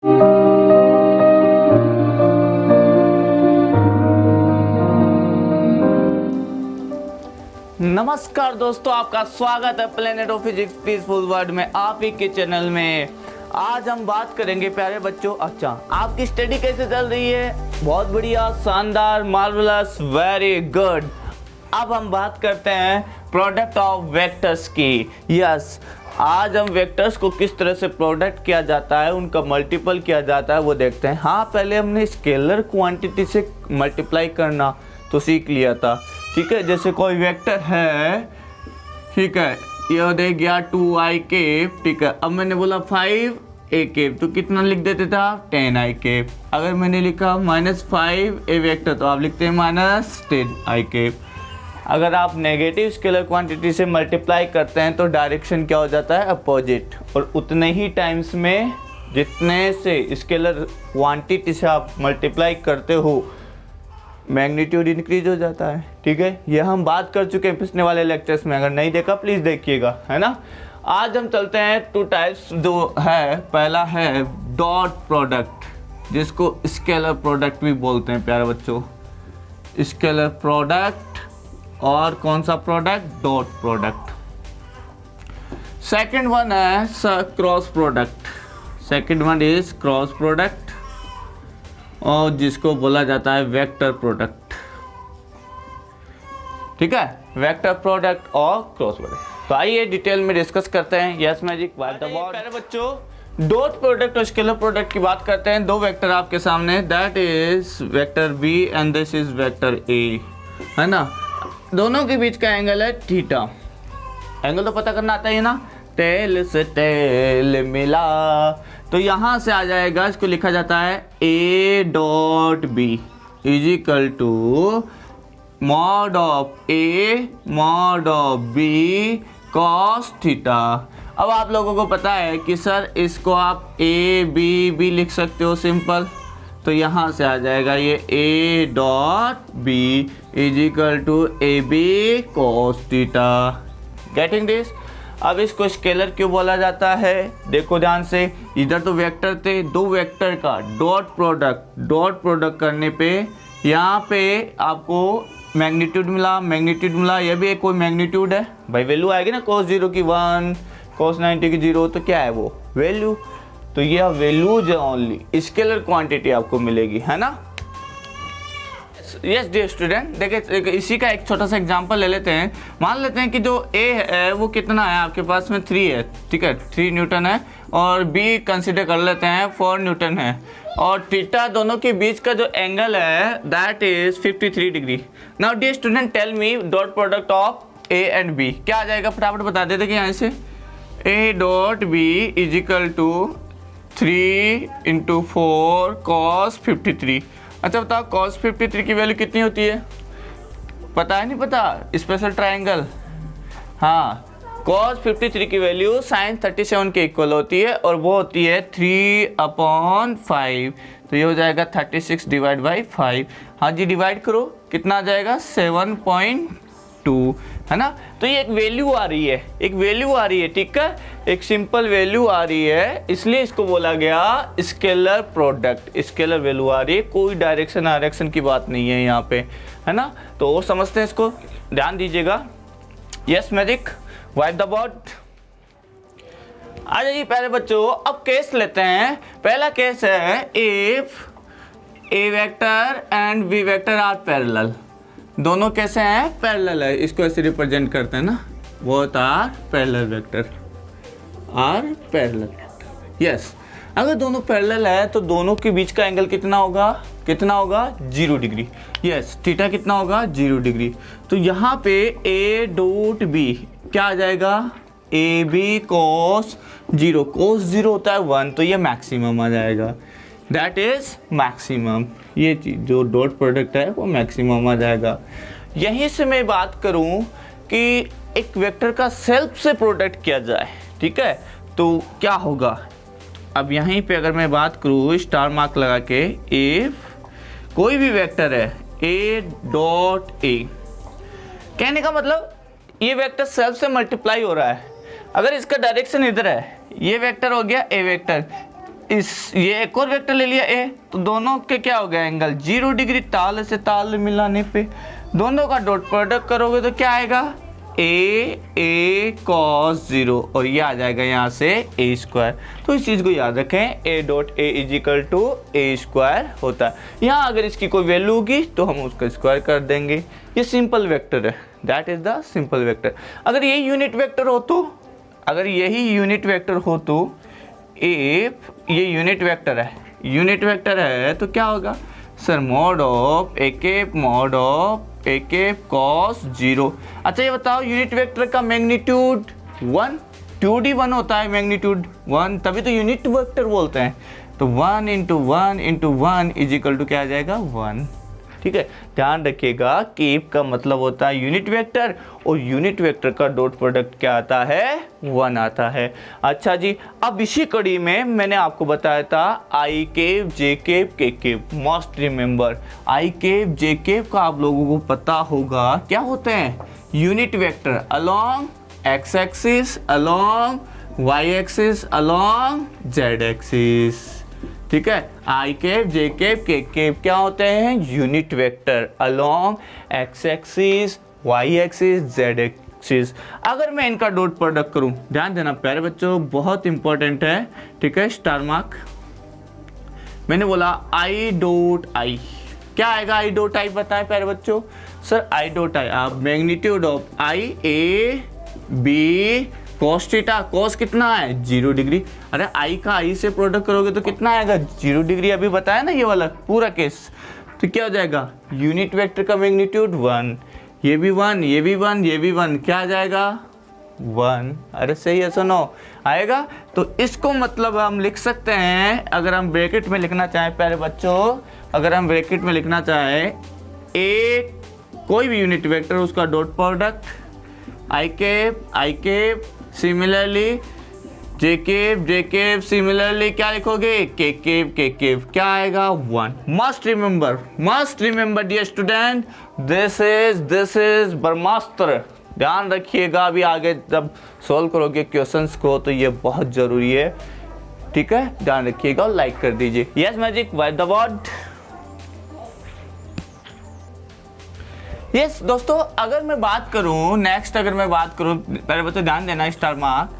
नमस्कार दोस्तों, आपका स्वागत है planet of physics peaceful world में, आप ही के चैनल में। आज हम बात करेंगे प्यारे बच्चों। अच्छा, आपकी स्टडी कैसे चल रही है? बहुत बढ़िया, शानदार, मार्वलस, वेरी गुड। अब हम बात करते हैं प्रोडक्ट ऑफ वेक्टर्स की। यस, आज हम वेक्टर्स को किस तरह से प्रोडक्ट किया जाता है, उनका मल्टीपल किया जाता है, वो देखते हैं। हाँ, पहले हमने स्केलर क्वांटिटी से मल्टीप्लाई करना तो सीख लिया था, ठीक है। जैसे कोई वेक्टर है, ठीक है, ये हो गया 2i केप, ठीक है। अब मैंने बोला 5a केप, तो कितना लिख देते थे आप? 10i केप। अगर मैंने लिखा -5a वेक्टर, तो आप लिखते हैं -10i केप। अगर आप नेगेटिव स्केलर क्वांटिटी से मल्टीप्लाई करते हैं तो डायरेक्शन क्या हो जाता है? अपोजिट। और उतने ही टाइम्स में जितने से स्केलर क्वांटिटी से आप मल्टीप्लाई करते हो, मैग्नीट्यूड इंक्रीज हो जाता है, ठीक है। यह हम बात कर चुके हैं पिछले वाले लेक्चर्स में, अगर नहीं देखा प्लीज़ देखिएगा, है ना। आज हम चलते हैं टू टाइप्स जो है। पहला है डॉट प्रोडक्ट, जिसको स्केलर प्रोडक्ट भी बोलते हैं प्यारे बच्चों। स्केलर प्रोडक्ट और कौन सा product? Dot product. Second one है cross product. Second one is cross product, और जिसको बोला जाता है वेक्टर प्रोडक्ट, ठीक है। वेक्टर प्रोडक्ट और क्रॉस प्रोडक्ट। तो आइए डिटेल में डिस्कस करते हैं। यस मैजिक, प्यारे बच्चों, डॉट प्रोडक्ट और स्केलर प्रोडक्ट की बात करते हैं। दो वेक्टर आपके सामने, that is vector b and this is vector a, है ना। दोनों के बीच का एंगल है थीटा। एंगल तो पता करना आता है ना, टेल से टेल मिला, तो यहाँ से आ जाएगा, इसको लिखा जाता है a dot B is equal to mod of a mod of b cos theta. अब आप लोगों को पता है कि सर इसको आप a b भी लिख सकते हो सिंपल, तो यहाँ से आ जाएगा ये a dot b is equal to A B cos theta. Getting this? अब इसको स्केलर क्यों बोला जाता है? देखो ध्यान से, इधर तो वेक्टर थे, दो वेक्टर का डॉट प्रोडक्ट करने पे यहाँ पे आपको मैग्नीट्यूड मिला। ये भी एक कोई मैग्नीट्यूड है भाई, वैल्यू आएगी ना, cos 0 की 1, cos 90 की 0, तो क्या है वो? वैल्यू। तो यह वैल्यूज ओनली स्केलर क्वांटिटी आपको मिलेगी, है ना। यस डियर स्टूडेंट, देखिए इसी का एक छोटा सा एग्जांपल ले लेते हैं। मान लेते हैं कि जो A है वो कितना है आपके पास में? 3 है, ठीक है, 3 न्यूटन है, और B कंसिडर कर लेते हैं 4 न्यूटन है, और थीटा दोनों के बीच का जो एंगल है that is 53 degree. Now dear student tell me dot product of A and B क्या आ जाएगा? फटाफट बता देते कि यहाँ से A dot B is equal to 3 × 4 cos 53। अच्छा बताओ, cos 53 की वैल्यू कितनी होती है? पता है? नहीं पता? Special triangle. हाँ, cos 53 की वैल्यू sin 37 के इक्वल होती है, और वो होती है 3/5। तो ये हो जाएगा 36 डिवाइड बाई 5। हाँ जी, डिवाइड करो, कितना आ जाएगा? 7.2, है ना। तो ये एक वैल्यू आ रही है, ठीक है, एक सिंपल वैल्यू आ रही है, इसलिए इसको बोला गया स्केलर प्रोडक्ट। स्केलर वैल्यू आ रही है, कोई डायरेक्शन की बात नहीं है यहाँ पे, है ना। तो और समझते हैं इसको, ध्यान दीजिएगा। Yes magic, wipe the board. आ जाइए प्यारे बच्चों, अब केस लेते हैं। पहला केस है if A vector and B vector are parallel. दोनों कैसे हैं? पैरेलल है, इसको ऐसे रिप्रेजेंट करते हैं ना, both are parallel vector, are parallel vector. Yes, अगर दोनों पैरेलल है तो दोनों के बीच का एंगल कितना होगा? 0 डिग्री। यस, थीटा कितना होगा? 0 डिग्री। तो यहाँ पे ए डॉट बी क्या आ जाएगा? A B cos 0। cos 0 होता है 1, तो ये मैक्सिमम आ जाएगा, दैट इज मैक्सिमम। ये चीज जो डॉट प्रोडक्ट है वो मैक्सिमम आ जाएगा। यहीं से मैं बात करूं कि एक वेक्टर का सेल्फ से प्रोडक्ट किया जाए, ठीक है, तो क्या होगा? अब यहीं पे अगर मैं बात करूं स्टार मार्क लगा के, इफ कोई भी वेक्टर है ए डॉट ए, कहने का मतलब ये वेक्टर सेल्फ से मल्टीप्लाई हो रहा है। अगर इसका डायरेक्शन इधर है, ये वेक्टर हो गया ए वेक्टर, ये एक और वेक्टर ले लिया ए, तो दोनों के क्या हो गया एंगल 0 डिग्री, ताल से ताल मिलाने पे दोनों का डॉट प्रोडक्ट करोगे तो क्या आएगा ए cos 0 और ये आ जाएगा यहाँ से ए स्क्वायर। तो इस चीज़ को याद रखें, a dot a is equal to a square होता है। यहाँ अगर इसकी कोई वैल्यू होगी तो हम उसका स्क्वायर कर देंगे। ये सिंपल वेक्टर है, that is the simple vector. अगर ये यूनिट वेक्टर हो तो, अगर यही यूनिट वेक्टर हो तो इफ ये यूनिट वेक्टर है, यूनिट वेक्टर है तो क्या होगा sir, mod of A cap cos 0। अच्छा ये बताओ यूनिट वेक्टर का मैग्नीट्यूड 1, 2D 1 होता है, मैग्नीट्यूड 1, तभी तो यूनिट वेक्टर बोलते हैं। तो 1 into 1 into 1 is equal to क्या आ जाएगा 1। ठीक है, ध्यान रखिएगा केप का मतलब होता है यूनिट वेक्टर, और यूनिट वेक्टर का डॉट प्रोडक्ट क्या आता है 1 आता है। अच्छा जी, अब इसी कड़ी में मैंने आपको बताया था I cap, J cap, K cap. Must remember, I cap, J cap का आप लोगों को पता होगा क्या होते हैं। Unit vector along X axis, along Y axis, along Z axis. ठीक है, I cap, J cap, K cap क्या होते हैं unit vector along X axis, Y axis, Z axis. अगर मैं इनका डॉट प्रोडक्ट करूं, ध्यान देना प्यारे बच्चों, बहुत इंपॉर्टेंट है। ठीक है, स्टार मार्क। मैंने बोला आई डॉट आई, क्या आएगा आई डॉट आई बताएं प्यारे बच्चों। सर आई डॉट आई, आप magnitude of I A B cos theta, cos कितना है 0 डिग्री। अरे आई का आई से प्रोडक्ट करोगे तो कितना आएगा 0 डिग्री, अभी बताया ना ये वाला पूरा केस। तो क्या हो जाएगा यूनिट वेक्टर का मैग्नीट्यूड 1, ये भी 1, ये भी 1, ये भी 1, क्या आ जाएगा 1। अरे सही है, सुनो आएगा। तो इसको मतलब हम लिख सकते हैं, अगर हम ब्रैकेट में लिखना चाहें प्यारे बच्चों, अगर हम ब्रैकेट में लिखना चाहें एक कोई भी यूनिट वेक्टर उसका dot product I cap similarly J cap similarly क्या लिखोगे के केप क्या आएगा 1। Must remember dear student, this is Brahmastra. ध्यान रखिएगा, अभी आगे जब सॉल्व करोगे क्वेश्चंस को तो ये बहुत जरूरी है। ठीक है, ध्यान रखिएगा और लाइक कर दीजिए। Yes magic white the word. Yes दोस्तों, अगर मैं बात करूं नेक्स्ट, अगर मैं बात करूं पहले बच्चों ध्यान देना, star mark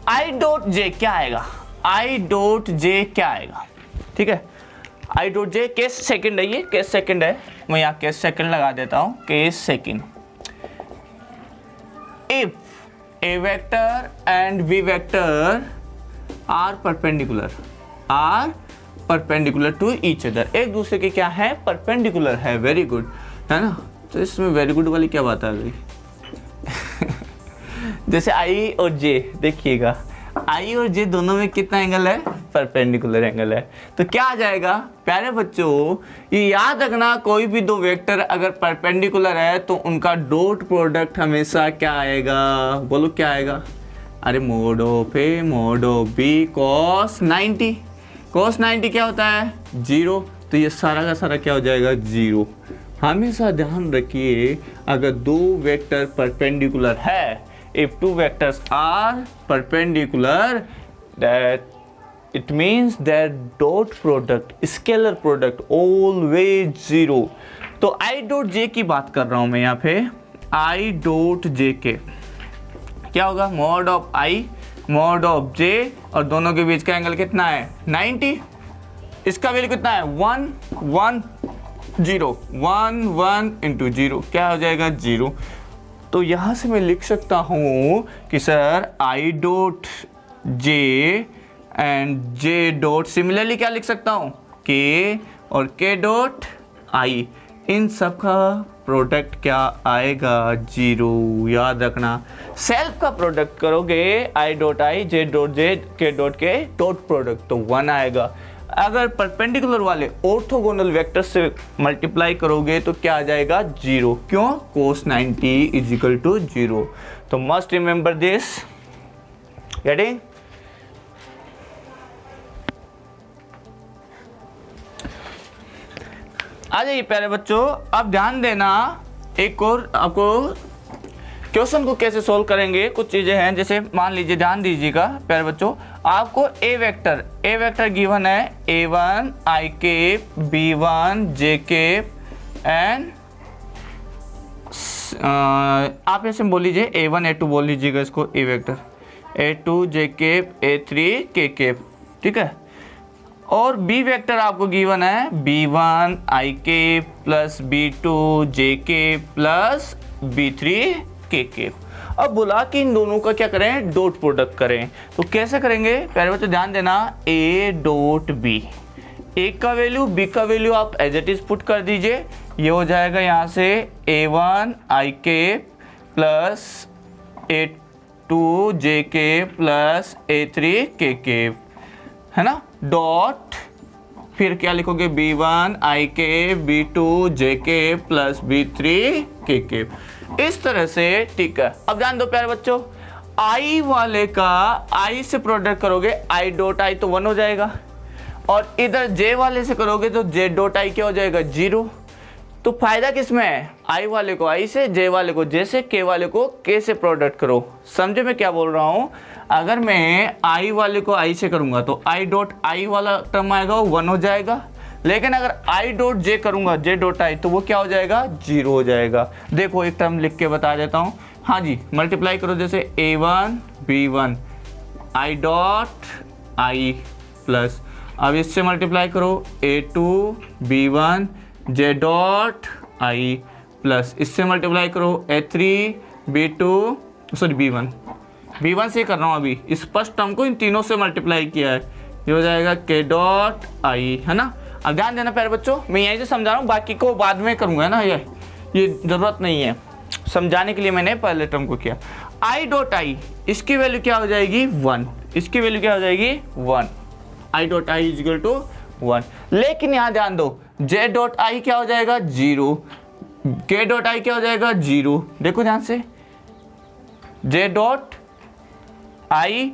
I dot J क्या आएगा, आई डॉट जे क्या आएगा। ठीक है, I dot J case second है, ये केस सेकंड है, मैं यहाँ केस सेकंड लगा देता हूं, case second. If A vector and B vector are perpendicular to each other, एक दूसरे के क्या है परपेंडिकुलर है। वेरी गुड, है ना। तो इसमें वेरी गुड वाली क्या बात आ गई जैसे आई और जे, देखिएगा आई और जे दोनों में कितना एंगल है परपेंडिकुलर एंगल है। तो क्या आ जाएगा प्यारे बच्चों, ये याद रखना, कोई भी दो वेक्टर अगर परपेंडिकुलर है तो उनका डॉट प्रोडक्ट हमेशा क्या आएगा, बोलो क्या आएगा। अरे mod of A mod of B cos 90, cos 90 क्या होता है 0, तो ये सारा का सारा क्या हो जाएगा 0। हमेशा ध्यान रखिए, अगर दो वेक्टर परपेंडिकुलर है, if two vectors are perpendicular, that it means their dot product, scalar product always 0। तो i dot j की बात कर रहा हूं मैं यहाँ पे, i dot j के क्या होगा mod of i mod of j, और दोनों के बीच का एंगल कितना है 90, इसका वैल्यू कितना है 1 1 0, 1 1 इंटू 0 क्या हो जाएगा 0। तो यहाँ से मैं लिख सकता हूँ कि sir I dot J and J dot similarly क्या लिख सकता हूँ के और के डॉट आई, इन सब का प्रोडक्ट क्या आएगा 0। याद रखना, सेल्फ का प्रोडक्ट करोगे आई डॉट आई जे डॉट जे के डॉट प्रोडक्ट तो 1 आएगा। अगर परपेंडिकुलर वाले ऑर्थोगोनल वेक्टर से मल्टीप्लाई करोगे तो क्या आ जाएगा 0, क्यों cos 90 इज इक्वल टू 0। तो मस्ट रिमेंबर दिस, गेटिंग। आ जाइए प्यारे बच्चों, अब ध्यान देना, एक और आपको क्वेश्चन को कैसे सोल्व करेंगे कुछ चीजें हैं। जैसे मान लीजिए, ध्यान दीजिएगा प्यारे बच्चों, आपको ए वेक्टर गिवन है A1 I cap, B1 J cap and आप ऐसे बोल लीजिए A1 A2 बोल लीजिएगा इसको A vector, A2 J cap, A3 K cap, ठीक है। और बी वेक्टर आपको गिवन है B1 I cap plus B2 J cap plus B3 K cap. अब बोला कि इन दोनों का क्या करें, डॉट प्रोडक्ट करें। तो कैसे करेंगे, पहले बच्चों ध्यान देना, A डॉट B, ए का वैल्यू बी का वैल्यू आप एज इट इज पुट कर दीजिए। ये हो जाएगा यहाँ से A1 I cap plus A2 J cap plus A3 K cap, है ना, डॉट फिर क्या लिखोगे B1 I cap, B2 J cap plus B3 K cap, इस तरह से, ठीक है। अब ध्यान दो प्यारे बच्चों, I वाले का I से प्रोडक्ट करोगे I डॉट I तो 1 हो जाएगा, और इधर J वाले से करोगे तो J डॉट I क्या हो जाएगा, 0। तो फायदा किसमें है, I वाले को I से, J वाले को J से, K वाले को K से प्रोडक्ट करो। समझे मैं क्या बोल रहा हूँ, अगर मैं I वाले को I से करूँगा तो I डॉट I वाला टर्म आएगा वो 1 हो जाएगा, लेकिन अगर I डॉट J करूँगा J डॉट I तो वो क्या हो जाएगा, 0 हो जाएगा। देखो एक टर्म लिख के बता देता हूँ, हाँ जी, मल्टीप्लाई करो जैसे A1 B1 I dot I plus, अब इससे मल्टीप्लाई करो A2 B1 J dot I plus, इससे मल्टीप्लाई करो A3 B2 सॉरी B1 से कर रहा हूँ अभी, इस फर्स्ट टर्म को इन तीनों से मल्टीप्लाई किया है, ये हो जाएगा K डॉट I, है ना। अब ध्यान देना प्यारे बच्चों, मैं यहीं से समझा रहा हूँ, बाकी को बाद में करूँगा ना, ये ज़रूरत नहीं है, समझाने के लिए मैंने पहले टर्म को किया। I डॉट I इसकी वैल्यू क्या हो जाएगी, 1, इसकी वैल्यू क्या हो जाएगी, 1, I dot I is equal to 1। लेकिन यहाँ ध्यान दो, J डॉट I क्या हो जाएगा, 0, K डॉट I क्या हो जाएगा, 0। देखो ध्यान से, J dot I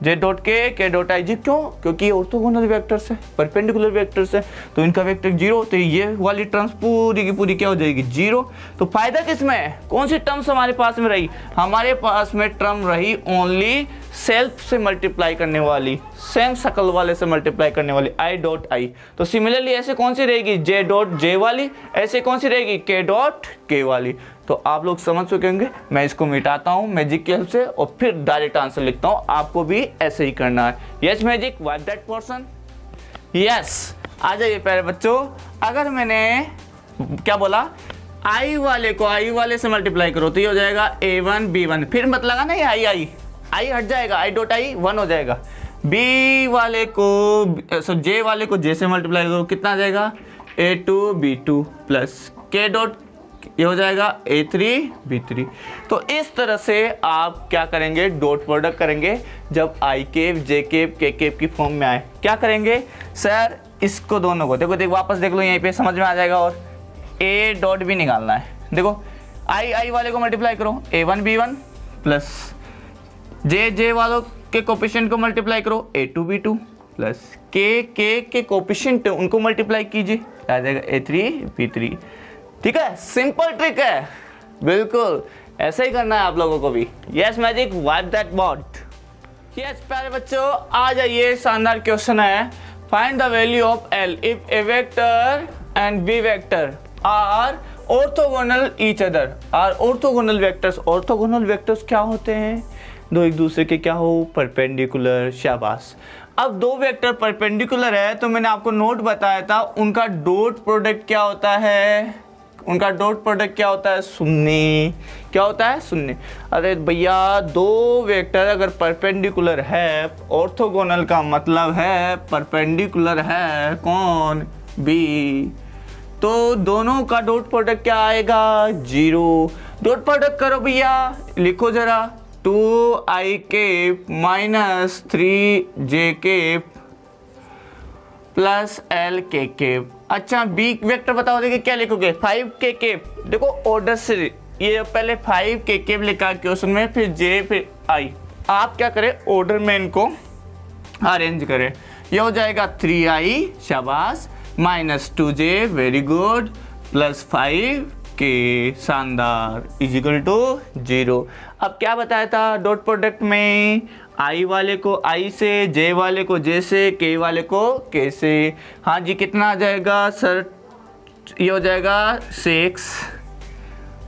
J dot K dot I जी, क्यों, क्योंकि ये ऑर्थोगोनल वेक्टर्स है, परपेंडिकुलर वेक्टर्स है, तो इनका वेक्टर 0, तो ये वाली टर्म्स पूरी की पूरी क्या हो जाएगी, 0। तो फायदा किसमें है, कौन सी टर्म्स हमारे पास में रही, हमारे पास में टर्म रही ओनली सेल्फ से मल्टीप्लाई करने वाली, सेम शकल वाले से मल्टीप्लाई करने वाली, I डॉट I। तो सिमिलरली ऐसे कौन सी रहेगी, J डॉट J वाली, ऐसे कौन सी रहेगी, K डॉट K वाली। तो आप लोग समझ चुके होंगे, मैं इसको मिटाता हूँ मैजिक की हेल्प से और फिर डायरेक्ट आंसर लिखता हूँ, आपको भी ऐसे ही करना है। Yes magic, wipe that portion, yes. आ जाइए प्यारे बच्चों, अगर मैंने क्या बोला, I वाले को I वाले से मल्टीप्लाई करो तो ये हो जाएगा A1 B1, फिर मत लगा ना ये I हट जाएगा, I डॉट I 1 हो जाएगा। B वाले को J वाले को J से मल्टीप्लाई करो, कितना आ जाएगा, A2 B2 plus K dot ये हो जाएगा A3 B3। तो इस तरह से आप क्या करेंगे, डॉट प्रोडक्ट करेंगे जब I cap J cap K cap की फॉर्म में आए। क्या करेंगे सर, इसको दोनों को देखो वापस देख लो, यहीं पे समझ में आ जाएगा। और A डॉट भी निकालना है, देखो I वाले को मल्टीप्लाई करो A1 B1 प्लस J वालों के कोफिशिएंट को मल्टीप्लाई करो A2 B2 प्लस K के कोफिशिएंट उनको मल्टीप्लाई कीजिए, आ जाएगा A3 B3। ठीक है, सिंपल ट्रिक है, बिल्कुल ऐसा ही करना है आप लोगों को भी। Yes magic, wipe that board. Yes प्यारे बच्चों, आ जाइए, शानदार क्वेश्चन है। Find the value of L if A vector and B vector are orthogonal each other. Are orthogonal vectors, orthogonal vectors क्या होते हैं, दो एक दूसरे के क्या हो, परपेंडिकुलर। शाबाश। अब दो वेक्टर परपेंडिकुलर है तो मैंने आपको नोट बताया था, उनका डॉट प्रोडक्ट क्या होता है, उनका डॉट प्रोडक्ट क्या होता है, शून्य। क्या होता है, शून्य। अरे भैया, दो वेक्टर अगर परपेंडिकुलर है, ऑर्थोगोनल का मतलब है परपेंडिकुलर है कौन, बी, तो दोनों का डॉट प्रोडक्ट क्या आएगा, 0। डॉट प्रोडक्ट करो भैया, लिखो जरा, 2I cap minus 3J cap plus L K cap. अच्छा, बी वेक्टर बताओ, देखिए क्या लिखोगे, 5K केप। देखो ऑर्डर से, ये पहले 5K केप लिखा क्वेश्चन में, फिर J फिर I। आप क्या करें, ऑर्डर में इनको अरेंज करें। ये हो जाएगा 3I, शाबाश, minus 2J, very good, plus 5 okay शानदार, इज इक्वल टू 0। अब क्या बताया था डॉट प्रोडक्ट में, आई वाले को आई से, जे वाले को जे से, के वाले को के से। हाँ जी, कितना आ जाएगा सर? ये हो जाएगा 6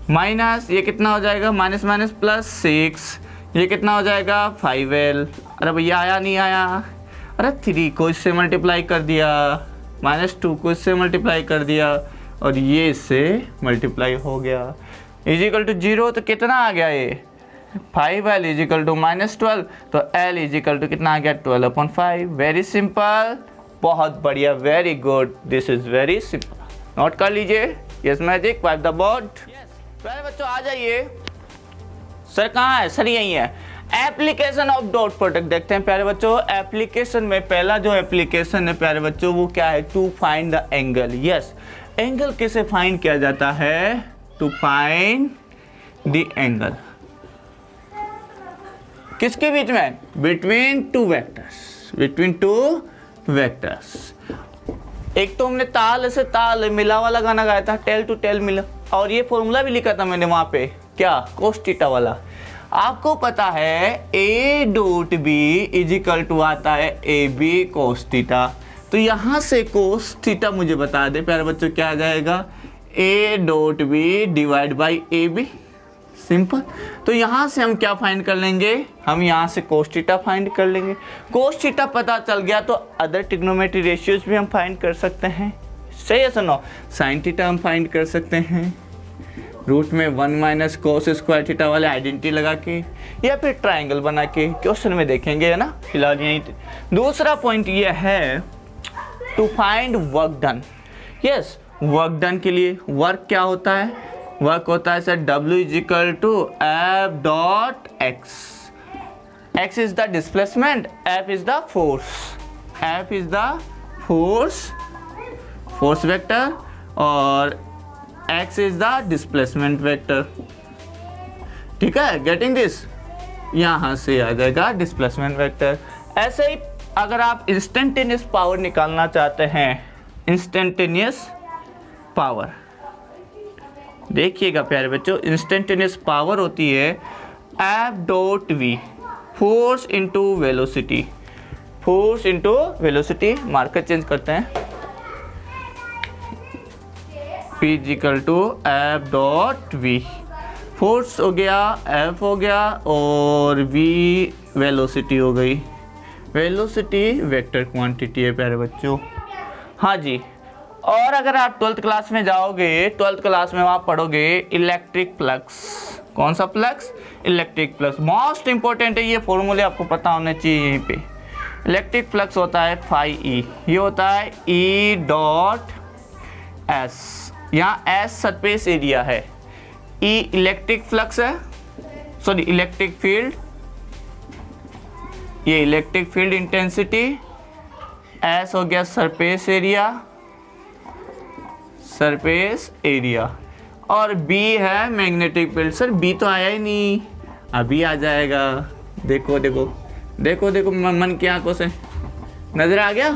माइनस ये कितना हो जाएगा, माइनस माइनस प्लस 6, ये कितना हो जाएगा 5L। अरे भैया आया नहीं आया, अरे 3 को इससे मल्टीप्लाई कर दिया, -2 को इससे मल्टीप्लाई कर दिया, और ये इससे मल्टीप्लाई हो गया, इज इक्वल टू 0। तो कितना आ गया ये 5L इज इक्वल टू -12, तो L इज इक्वल टू कितना आ गया 12/5। वेरी सिंपल, बहुत बढ़िया, very good, this is very simple. Note कर लीजिए। Yes magic, wipe the board. पहले बच्चों आ जाइए। सर कहाँ है? सर यही है। एप्लीकेशन ऑफ डॉट प्रोडक्ट देखते हैं प्यारे बच्चों। एप्लीकेशन में पहला जो एप्लीकेशन है प्यारे बच्चों वो क्या है? To find the angle. Yes, angle कैसे फाइंड किया जाता है? टू फाइंड द एंगल किसके बीच में? Between two vectors, between two vectors. एक तो हमने ताल से ताल मिला वाला गाना गाया था, टेल टू टेल मिला, और ये फॉर्मूला भी लिखा था मैंने वहां पे, क्या? कोस थीटा वाला। आपको पता है A dot B is equal to आता है ए बी कोस थीटा। तो यहां से कोस थीटा मुझे बता दे प्यारे बच्चों, क्या आ जाएगा? A dot B divide by A B. Simple. तो यहां से हम क्या फाइंड कर लेंगे? हम यहां से कोस थीटा फाइंड कर लेंगे। कोस थीटा पता चल गया तो अदर ट्रिग्नोमेट्री रेशियोज भी हम फाइंड कर सकते हैं। सही है सुनो, साइन थीटा हम फाइंड कर सकते हैं रूट में 1 माइनस कोस स्क्वायर थीटा वाले आइडेंटिटी लगा के, या फिर ट्राइंगल बना के, क्वेश्चन में देखेंगे, है ना। फिलहाल यही दूसरा पॉइंट ये है to find work done. Yes, work done के लिए वर्क क्या होता है? वर्क होता है sir W is equal to F dot X। X is the displacement, F is the force, F is the force vector, और X is the displacement vector. ठीक है, गेटिंग दिस? यहां से आ जाएगा डिस्प्लेसमेंट वेक्टर। ऐसे ही अगर आप इंस्टेंटेनियस पावर निकालना चाहते हैं, इंस्टेंटेनियस पावर, देखिएगा प्यारे बच्चों, इंस्टेंटेनियस पावर होती है F dot V, force into velocity, force into velocity. Marker change करते हैं, P equal to F dot V, force हो गया, F हो गया, और V वेलोसिटी हो गई। वेलोसिटी वेक्टर क्वांटिटी है प्यारे बच्चों। हाँ जी, और अगर आप 12th क्लास में जाओगे, 12th क्लास में वहाँ पढ़ोगे इलेक्ट्रिक फ्लक्स। कौन सा flux? Electric flux. Most important है, ये फॉर्मूले आपको पता होने चाहिए यहीं पे। इलेक्ट्रिक फ्लक्स होता है फाई ई, ये होता है ई डॉट एस। यहाँ एस सरफेस एरिया है, ई इलेक्ट्रिक फ्लक्स है, सॉरी इलेक्ट्रिक फील्ड, ये इलेक्ट्रिक फील्ड इंटेंसिटी, एस हो गया सरफेस एरिया, सरफेस एरिया, और बी है मैग्नेटिक फील्ड। सर बी तो आया ही नहीं, अभी आ जाएगा। देखो देखो देखो देखो, मन की आंखों से नजर आ गया?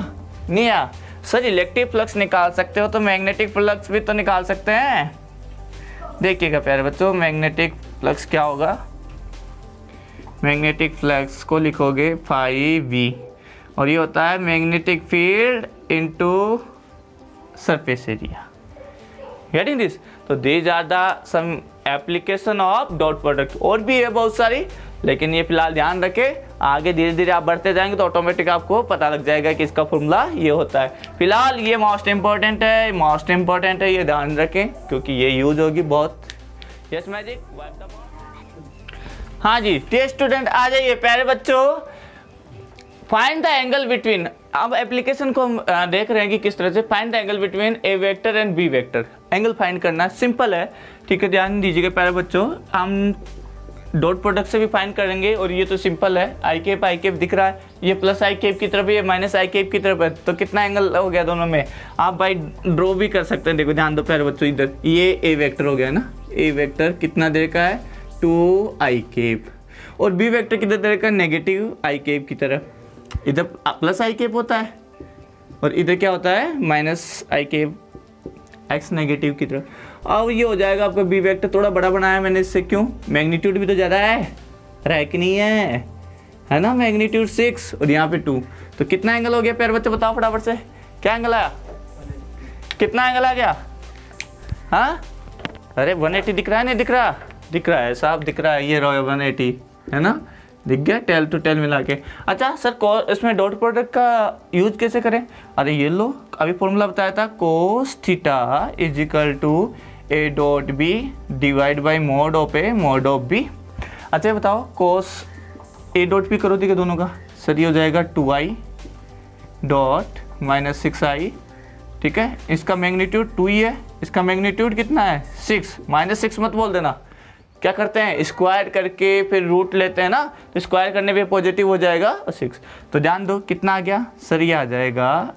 नहीं आया? सर इलेक्ट्रिक फ्लक्स निकाल सकते हो तो मैग्नेटिक फ्लक्स भी तो निकाल सकते हैं। देखिएगा प्यारे बच्चों, मैग्नेटिक फ्लक्स क्या होगा? मैग्नेटिक फ्लक्स को लिखोगे फाई वी, और ये होता है magnetic field into surface area. Getting this? तो these are the some application of dot product. और भी है बहुत सारी, लेकिन ये फिलहाल ध्यान रखें, आगे धीरे धीरे आप बढ़ते जाएंगे तो ऑटोमेटिक आपको पता लग जाएगा कि इसका फॉर्मूला ये होता है। फिलहाल ये मोस्ट इंपॉर्टेंट है, मोस्ट इंपॉर्टेंट है, ये ध्यान रखें क्योंकि ये यूज होगी बहुत। Yes magic. हाँ जी, टेस्ट स्टूडेंट आ जाइए प्यारे बच्चों। फाइंड द एंगल बिटवीन, अब एप्लीकेशन को हम देख रहे हैं कि किस तरह से find the angle between A vector and B vector. Angle find करना सिंपल है, ठीक है, ध्यान दीजिएगा प्यारे बच्चों। हम डॉट प्रोडक्ट से भी फाइंड करेंगे, और ये तो सिंपल है, आई केप दिख रहा है, ये प्लस आई केप की तरफ, ये माइनस आई केप की तरफ है, तो कितना एंगल हो गया दोनों में? आप भाई ड्रॉ भी कर सकते हैं। देखो ध्यान दो प्यारे बच्चों, इधर ये ए वेक्टर हो गया ना, ए वेक्टर कितना देर का है? 2 आई केप, और बी वेक्टर कितना देर का? नेगेटिव आई केप की तरफ। इधर प्लस आई केप होता है और इधर क्या होता है? माइनस आई केप। x नेगेटिव की तरफ। अब ये हो जाएगा आपका बी वेक्टर, थोड़ा बड़ा बनाया मैंने इससे, क्यों, मैग्नीट्यूड भी तो ज़्यादा है कि नहीं है ना, मैग्नीट्यूड 6 और यहाँ पे 2, तो कितना एंगल हो गया प्यारे बच्चे बताओ फटाफट से, क्या एंगल आया, कितना एंगल आ गया, हाँ अरे 180 दिख रहा है, नहीं दिख रहा, दिख रहा है साहब, दिख रहा है, ये रहा 180 है ना, दिख गया, टेल टू टेल मिला के। अच्छा सर इसमें डॉट प्रोडक्ट का यूज कैसे करें, अरे ये लो अभी फॉर्मूला बताया था, cos theta is equal to A dot B divide by mod of A mod of B. अच्छा ये बताओ कोस ए डॉट बी करो देखिए दोनों का, सर ये हो जाएगा 2i डॉट माइनस 6i, ठीक है, इसका मैग्नीट्यूड 2 ही है, इसका मैग्नीट्यूड कितना है 6, -6 मत बोल देना, क्या करते हैं स्क्वायर करके फिर रूट लेते हैं ना, तो स्क्वायर करने पे पॉजिटिव हो जाएगा 6, तो ध्यान दो कितना आ गया सर, ये आ जाएगा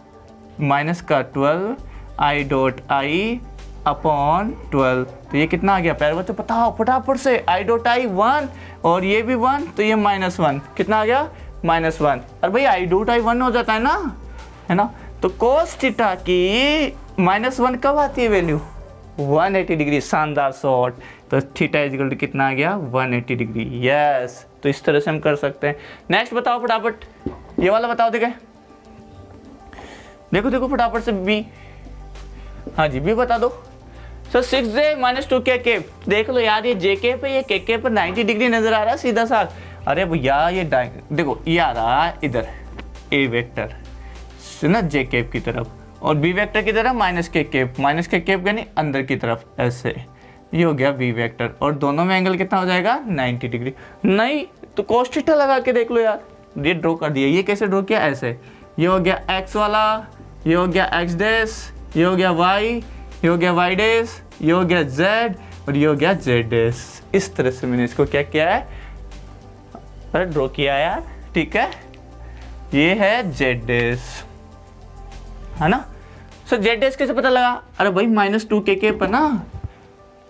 माइनस का 12 i डॉट आई अपॉन 12, तो ये कितना आ गया प्यारे बच्चों बताओ फटाफट से, i डॉट आई 1 और ये भी 1, तो ये -1, कितना आ गया -1, अरे भाई i डॉट आई 1 हो जाता है ना, तो कोस थीटा की -1 कब आती है वैल्यू 180 डिग्री, शानदार शॉट, तो थीटा इज इक्वल टू कितना आ गया 180 डिग्री, यस, तो इस तरह से हम कर सकते हैं। नेक्स्ट बताओ फटाफट, ये वाला बताओ देखो फटाफट से बी, हाँ जी बी बता दो sir, 6j minus 2k cap, देख लो यार ये जे के पे ये के के पर 90 डिग्री नजर आ रहा है सीधा सा, अरे भैया ये देखो ये आ रहा है इधर ए वेक्टर ना जे केप की तरफ, और बी वेक्टर की तरफ माइनस के केप यानी अंदर की तरफ, ऐसे ये हो गया बी वेक्टर, और दोनों में एंगल कितना हो जाएगा 90 डिग्री, नहीं तो cos थीटा लगा के देख लो यार, ये ड्रॉ कर दिया, ये कैसे ड्रॉ किया ऐसे, ये हो गया x वाला, ये हो गया x डैश, ये हो गया y, ये हो गया y डैश, ये हो गया z और ये हो गया z डैश, इस तरह से मैंने इसको क्या किया है, अरे ड्रॉ किया यार, ठीक है, ये है z डैश है ना, सर z डैश कैसे पता लगा, अरे भाई -2k केप है ना,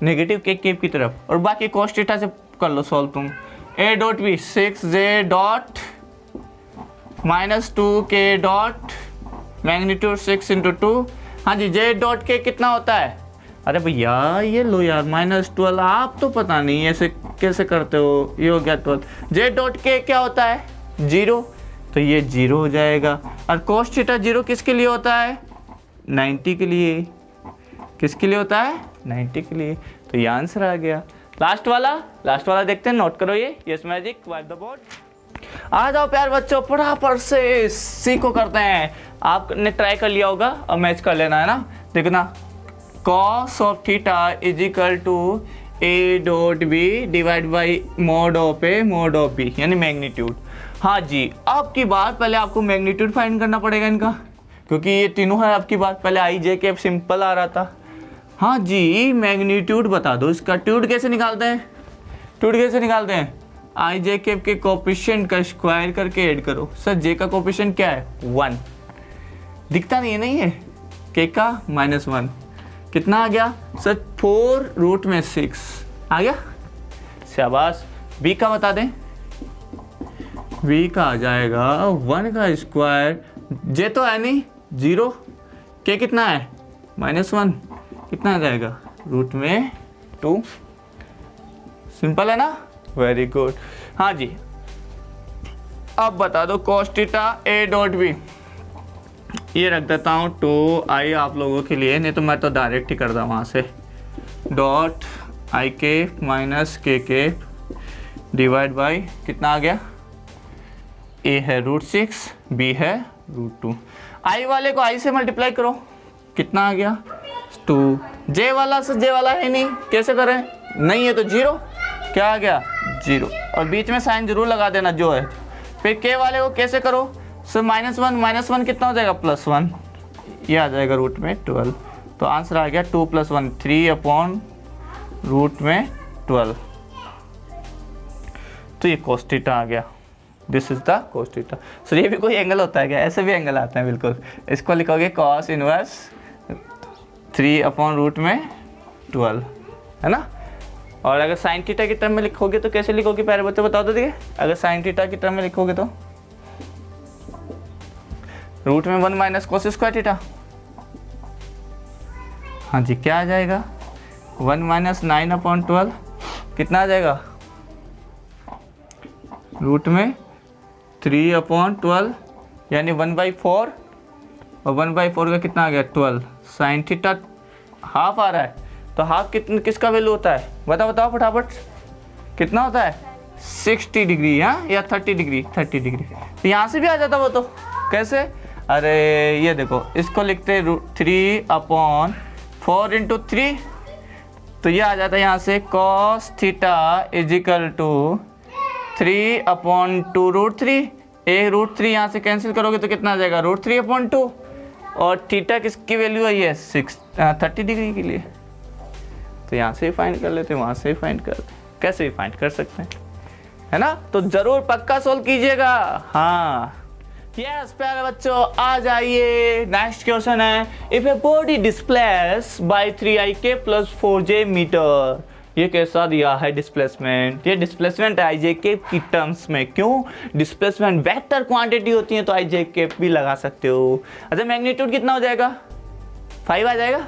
नेगेटिव के केप की तरफ, और बाकी cos थीटा से कर लो सॉल्व तुम, a dot B 6j dot -2k dot magnitude 6 into 2, हाँ जी j डॉट के कितना होता है, अरे भैया ये लो यार -12, आप तो पता नहीं ऐसे कैसे करते हो, ये हो गया 12, j डॉट के क्या होता है 0, तो ये 0 हो जाएगा, और cos थीटा 0 किसके लिए होता है 90 के लिए, किसके लिए होता है 90 के लिए, तो ये आंसर आ गया। लास्ट वाला देखते हैं, नोट करो ये, yes magic white the board, आ जाओ प्यार बच्चों फटाफट से सीखो करते हैं, आपने ट्राई कर लिया होगा और मैच कर लेना है ना, देखना cos of theta is equal to A dot B divide by mod of A mod of B, यानी मैग्नीट्यूड, हाँ जी अब की बार पहले आपको मैग्नीट्यूड फाइंड करना पड़ेगा इनका, क्योंकि ये तीनों है अब की बार, पहले आई जे के सिंपल आ रहा था, हाँ जी मैग्नीट्यूड बता दो इसका, ट्यूड कैसे निकालते हैं, आई जे के के कोफिशिएंट का स्क्वायर करके ऐड करो, सर जे का कोफिशिएंट क्या है 1, दिखता नहीं है के का -1, कितना आ गया सर 4 रूट में 6 आ गया, शाबाश, बी का बता दें, बी का आ जाएगा 1 का स्क्वायर, जे तो है नहीं 0, के कितना है -1, कितना आ जाएगा रूट में 2, सिंपल है ना, वेरी गुड, हाँ जी अब बता दो cos theta a dot B, ये रख देता हूँ 2i आप लोगों के लिए, नहीं तो मैं तो डायरेक्ट ही करता वहाँ से, डॉट आई के माइनस के के डिवाइड बाई कितना आ गया, a है √6, b है √2, i वाले को i से मल्टीप्लाई करो, कितना आ गया 2, j वाला है नहीं, कैसे करें, नहीं है तो 0, क्या आ गया 0, और बीच में साइन जरूर लगा देना जो है, फिर k वाले को कैसे करो सर -1 कितना हो जाएगा +1, ये आ जाएगा रूट में 12, तो आंसर आ गया 2 + 1 3 अपॉन रूट में 12, तो ये cos थीटा आ गया, this is the cos theta, sir ये भी कोई एंगल होता है क्या, ऐसे भी एंगल आते हैं बिल्कुल, इसको लिखोगे cos इनवर्स 3 अपॉन रूट में 12 है ना, और अगर साइन थीटा की टर्म में लिखोगे तो कैसे लिखोगे प्यारे बच्चों बताओ तो देखिए, अगर साइन थीटा की टर्म में लिखोगे तो रूट में 1 माइनस cos स्क्वायर थीटा, हाँ जी, क्या आ जाएगा 1 माइनस 9/12 कितना आ जाएगा रूट में 3/12 यानी 1/4 और 1/4 का कितना आ गया 12 साइन थीटा हाफ आ रहा है। तो हाफ किसका वैल्यू होता है बताओ फटाफट कितना होता है 60 डिग्री हाँ या 30 डिग्री तो यहाँ से भी आ जाता वो तो कैसे अरे ये देखो इसको लिखते 3/4 इंटू 3 तो ये आ जाता है यहाँ से cos थीटा इजिकल टू 3/2 √3 √3 यहाँ से कैंसिल करोगे तो कितना आ जाएगा √3/2 और थीटा किसकी वैल्यू है ये 30 डिग्री के लिए। तो यहाँ से ही फाइंड कर लेते हैं वहाँ से ही फाइंड कर कैसे भी फाइंड कर सकते हैं है ना। तो जरूर पक्का सोल्व कीजिएगा। हाँ यस प्यारे बच्चों आ जाइए नेक्स्ट क्वेश्चन है if a body displace by 3ik + 4j metre ये कैसा दिया है डिस्प्लेसमेंट। ये डिस्प्लेसमेंट IJK की टर्म्स में क्यों डिस्प्लेसमेंट वेक्टर क्वांटिटी होती है तो IJK भी लगा सकते हो। अच्छा मैग्नीट्यूड कितना हो जाएगा 5 आ जाएगा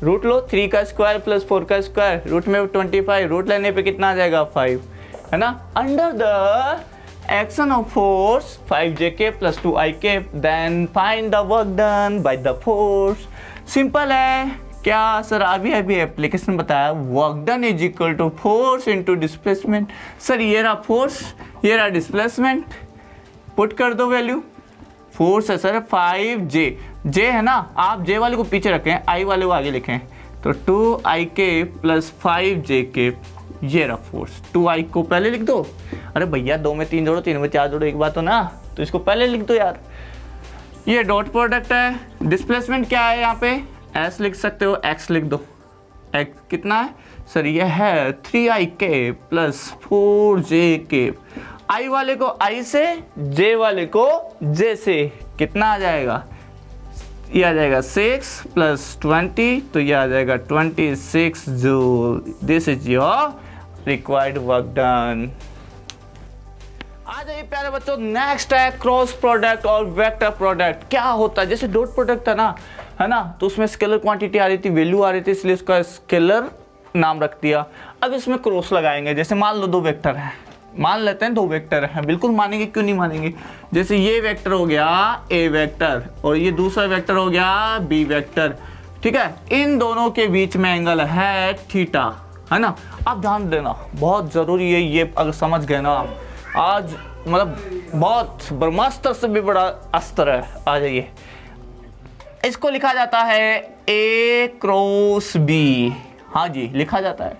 रूट लो 3 का स्क्वायर + 4 का स्क्वायर रूट में 25 रूट लेने पे कितना आ जाएगा 5 है ना। Under the action of force 5jk + 2ik then find the work done by the force. Simple है क्या सर अभी एप्लीकेशन बताया work done is equal to force into displacement. Sir ये रहा फोर्स ये रहा डिस्प्लेसमेंट पुट कर दो वैल्यू फोर्स है सर 5j j है ना आप j वाले को पीछे रखें i वाले को आगे लिखें तो 2ik + 5jk ये रहा फोर्स 2i को पहले लिख दो। अरे भैया 2 में 3 जोड़ो 3 में 4 जोड़ो एक बात हो ना तो इसको पहले लिख दो यार। ये डॉट प्रोडक्ट है डिस्प्लेसमेंट क्या है यहाँ पे s लिख सकते हो x लिख दो x कितना है सर ये है 3ik + 4jk i वाले को i से j वाले को j से कितना आ जाएगा ये आ जाएगा 6 + 20 तो ये आ जाएगा 26 joule. This is your required work done. आ जाइए प्यारे बच्चों नेक्स्ट है क्रॉस प्रोडक्ट और वेक्टर प्रोडक्ट। क्या होता है जैसे डॉट प्रोडक्ट था ना है ना तो उसमें स्केलर क्वांटिटी आ रही थी वैल्यू आ रही थी इसलिए उसका स्केलर नाम रख दिया। अब इसमें क्रॉस लगाएंगे जैसे मान लो 2 वेक्टर हैं मान लेते हैं 2 वेक्टर हैं बिल्कुल मानेंगे क्यों नहीं मानेंगे। जैसे ये वेक्टर हो गया a वेक्टर और ये दूसरा वेक्टर हो गया b वेक्टर ठीक है इन दोनों के बीच में एंगल है थीटा है ना। अब ध्यान देना बहुत जरूरी है ये अगर समझ गए ना आज मतलब बहुत ब्रह्मास्त्र से भी बड़ा अस्त्र है। आ जाइए इसको लिखा जाता है a क्रॉस b हाँ जी लिखा जाता है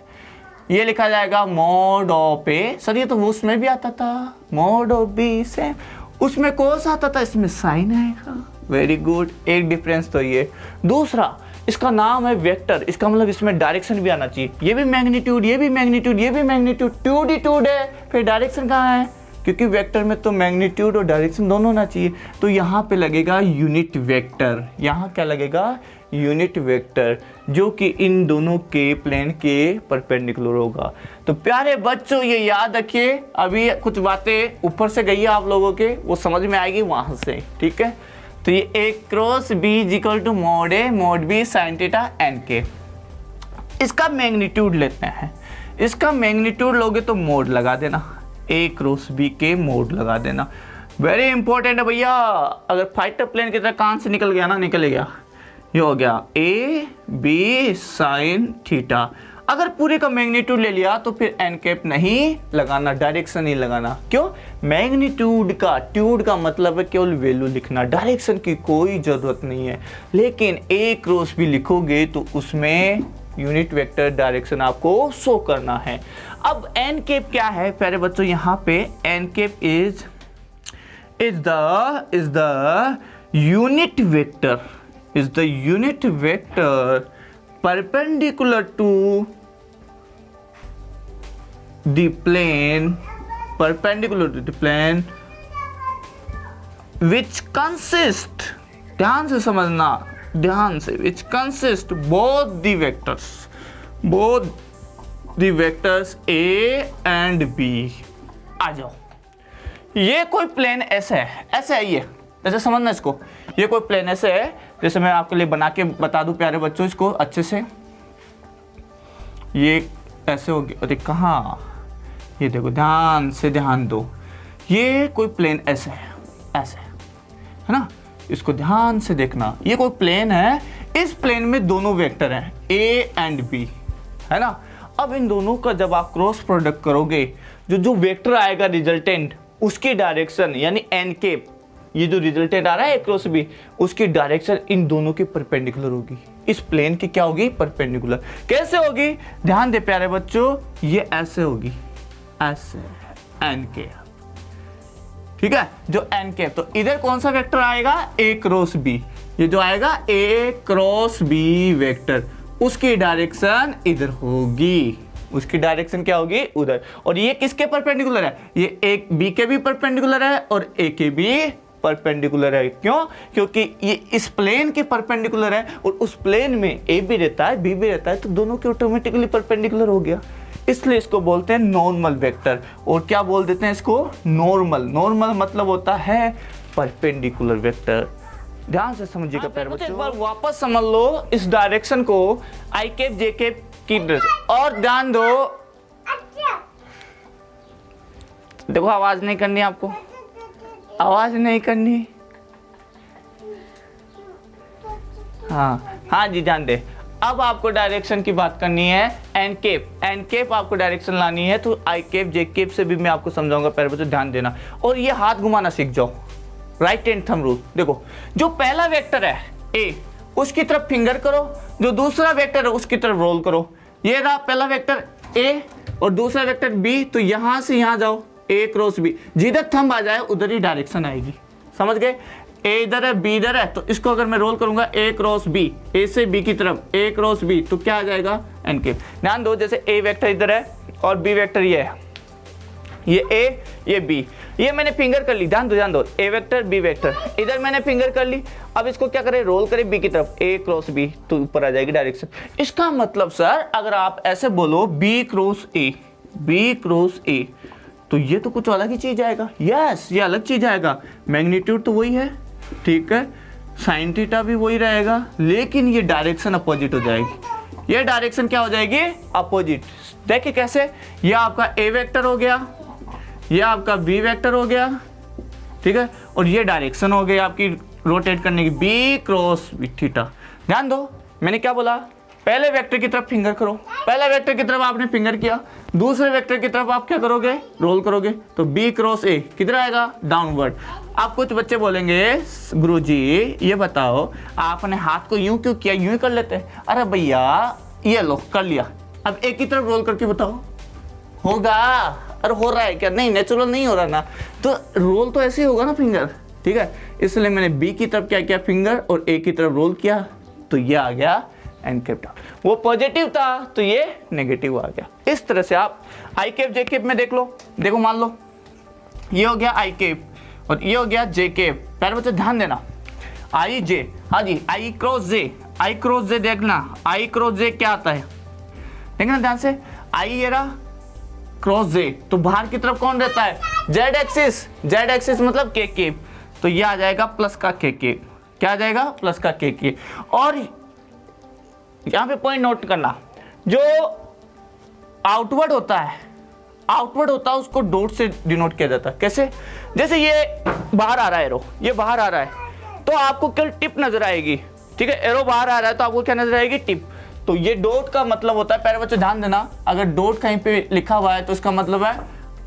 ये लिखा जाएगा मोड ऑफ ए सर ये तो वो उसमें भी आता था मोड ऑफ बी से उसमें कोस आता था इसमें साइन आएगा। वेरी गुड एक डिफरेंस तो ये। दूसरा इसका नाम है वेक्टर इसका मतलब इसमें डायरेक्शन भी आना चाहिए ये भी मैग्नीट्यूड ये भी मैग्नीट्यूड ये भी मैग्नीट्यूड ट्यूड ही ट्यूड है फिर डायरेक्शन कहाँ है क्योंकि वेक्टर में तो मैग्नीट्यूड और डायरेक्शन दोनों होना चाहिए। तो यहाँ पे लगेगा यूनिट वेक्टर यहाँ क्या लगेगा यूनिट वेक्टर जो कि इन दोनों के प्लेन के परपेंडिकुलर होगा। तो प्यारे बच्चों ये याद रखिए अभी कुछ बातें ऊपर से गई है आप लोगों के वो समझ में आएगी वहां से ठीक है। तो ये a cross b equal to mod a mod b sine theta n के इसका मैग्नीट्यूड लेते हैं इसका मैग्नीट्यूड लोगे तो मोड लगा देना a क्रॉस b के मोड लगा देना। वेरी इंपॉर्टेंट है भैया अगर फाइटर प्लेन की तरह कान से निकल गया ना निकल गया ये हो गया a b साइन थीटा। अगर पूरे का मैग्नीट्यूड ले लिया तो फिर एन कैप नहीं लगाना डायरेक्शन नहीं लगाना क्यों मैग्नीट्यूड का ट्यूड का मतलब है केवल वैल्यू लिखना डायरेक्शन की कोई ज़रूरत नहीं है। लेकिन a क्रॉस b लिखोगे तो उसमें यूनिट वेक्टर डायरेक्शन आपको शो करना है। अब एन कैप क्या है प्यारे बच्चों यहाँ पे N cap is the unit vector is the unit vector perpendicular to the plane which consist ध्यान से समझना ध्यान से which consist both the vectors a and b। आ जाओ ये कोई प्लेन ऐसे है ये ऐसे समझना इसको ये कोई प्लेन ऐसे है, जैसे मैं आपके लिए बना के बता दूं प्यारे बच्चों इसको अच्छे से। ये ऐसे होगी, अरे कहाँ, ये देखो ध्यान से ध्यान दो, ये कोई प्लेन ऐसे है, ऐसे है ना, इसको ध्यान से देखना। ये कोई प्लेन है, इस प्लेन में दोनों वेक्टर हैं ए एंड बी, है ना। अब इन दोनों का जब आप क्रॉस प्रोडक्ट करोगे, जो वेक्टर आएगा रिजल्टेंट, उसकी डायरेक्शन यानी एन केप, ये जो रिजल्टेंट आ रहा है क्रॉस बी, उसकी डायरेक्शन इन दोनों की परपेंडिकुलर होगी, इस प्लेन की क्या होगी, परपेंडिकुलर। कैसे होगी, ध्यान दे प्यारे बच्चों, ये ऐसे होगी, ऐसे एन केप, ठीक है, जो एन केप। तो इधर कौन सा वेक्टर आएगा, ए क्रॉस बी, ये जो आएगा ए क्रॉस बी वेक्टर, उसकी डायरेक्शन इधर होगी, उसकी डायरेक्शन क्या होगी, उधर। और ये किसके परपेंडिकुलर है, ये एक बी के भी परपेंडिकुलर है और ए के भी परपेंडिकुलर है। क्यों, क्योंकि ये इस प्लेन के परपेंडिकुलर है और उस प्लेन में ए भी रहता है बी भी रहता है, तो दोनों के ऑटोमेटिकली परपेंडिकुलर हो गया, इसलिए इसको बोलते हैं नॉर्मल वेक्टर। और क्या बोल देते हैं इसको, नॉर्मल। नॉर्मल मतलब होता है परपेंडिकुलर वेक्टर। ध्यान से समझिएगा प्यारे बच्चों, एक बार वापस समझ लो इस डायरेक्शन को, आई केप जे केप की डायरेक्शन। और ध्यान दो, देखो आवाज नहीं करनी आपको, आवाज नहीं करनी, हाँ जी ध्यान दे। अब आपको डायरेक्शन की बात करनी है, एन केप, एन केप आपको डायरेक्शन लानी है, तो आई केप जे केप से भी मैं आपको समझाऊंगा प्यारे बच्चों, ध्यान देना। और ये हाथ घुमाना सीख जाओ, राइट हैंड थंब रूल। देखो जो पहला वेक्टर है ए, उसकी तरफ फिंगर करो, जो दूसरा वेक्टर है उसकी तरफ रोल करो। ये रहा पहला वेक्टर ए और दूसरा वेक्टर बी, तो यहां से यहां जाओ, ए क्रॉस बी, जिधर थंब आ जाए उधर ही डायरेक्शन आएगी, समझ गए। ए इधर है बी इधर है, तो इसको अगर मैं रोल करूंगा ए क्रॉस बी, ए से बी की तरफ ए क्रॉस बी, तो क्या आ जाएगा, एन केप। ध्यान दो, जैसे ए वेक्टर इधर है और बी वेक्टर ये है, ये ए ये बी, ये मैंने फिंगर कर ली, ध्यान दो, ए वेक्टर बी वेक्टर, इधर मैंने फिंगर कर ली। अब इसको क्या करें, रोल करें बी की तरफ, ए क्रॉस बी, तो ऊपर आ जाएगी डायरेक्शन। इसका मतलब सर अगर आप ऐसे बोलो B cross A, B cross A, तो ये तो कुछ अलग ही चीज आएगा। यस, ये अलग चीज आएगा, मैग्नीट्यूड तो वही है, ठीक है, साइन थीटा भी वही रहेगा, लेकिन ये डायरेक्शन अपोजिट हो जाएगी। ये डायरेक्शन क्या हो जाएगी, अपोजिट। देखिए कैसे, ये आपका ए वेक्टर हो गया, ये आपका बी वेक्टर हो गया, ठीक है, और ये डायरेक्शन हो गई आपकी रोटेट करने की, बी क्रॉस थीटा। ध्यान दो, मैंने क्या बोला, पहले वेक्टर की तरफ फिंगर करो, पहले वेक्टर की तरफ आपने फिंगर किया, दूसरे वेक्टर की तरफ आप क्या करोगे, रोल करोगे, तो बी क्रॉस ए किधर आएगा, डाउनवर्ड। आप कुछ बच्चे बोलेंगे गुरुजी ये बताओ आपने हाथ को यूं क्यों किया, यूं ही कर लेते हैं। अरे भैया ये लो कर लिया, अब एक की तरफ रोल करके बताओ, होगा, अरे हो रहा है क्या, नहीं नेचुरल नहीं हो रहा ना, तो रोल तो ऐसे ही होगा ना फिंगर, ठीक है। इसलिए मैंने बी की तरफ क्या किया फिंगर, और ए की तरफ रोल किया, तो ये आ गया एन केप। वो पॉजिटिव था तो ये नेगेटिव आ गया। इस तरह से आप आई केप जे केप में देख लो, देखो मान लो ये हो गया आई केप और ये हो गया जे केप। प्यारे बच्चे ध्यान देना, आई जे, हाँ जी, आई क्रॉस जे, आई क्रॉस जे देखना, आई क्रॉस जे क्या आता है देखना ध्यान से, आई ये रहा क्रॉस जे, तो बाहर की तरफ कौन रहता है, जेड एक्सिस, जेड एक्सिस मतलब के केप, तो ये आ जाएगा प्लस का के केप, क्या आ जाएगा, प्लस का के केप। और यहां पे पॉइंट नोट करना, जो आउटवर्ड होता है, आउटवर्ड होता है उसको डॉट से डिनोट किया जाता है। कैसे, जैसे ये बाहर आ रहा है एरो, ये बाहर आ रहा है, तो आपको केवल टिप नजर आएगी, ठीक है, एरो बाहर आ रहा है तो आपको क्या नजर आएगी, टिप। तो ये डॉट का मतलब होता है, प्यारे बच्चों ध्यान देना, अगर डॉट कहीं पे लिखा हुआ है तो इसका मतलब है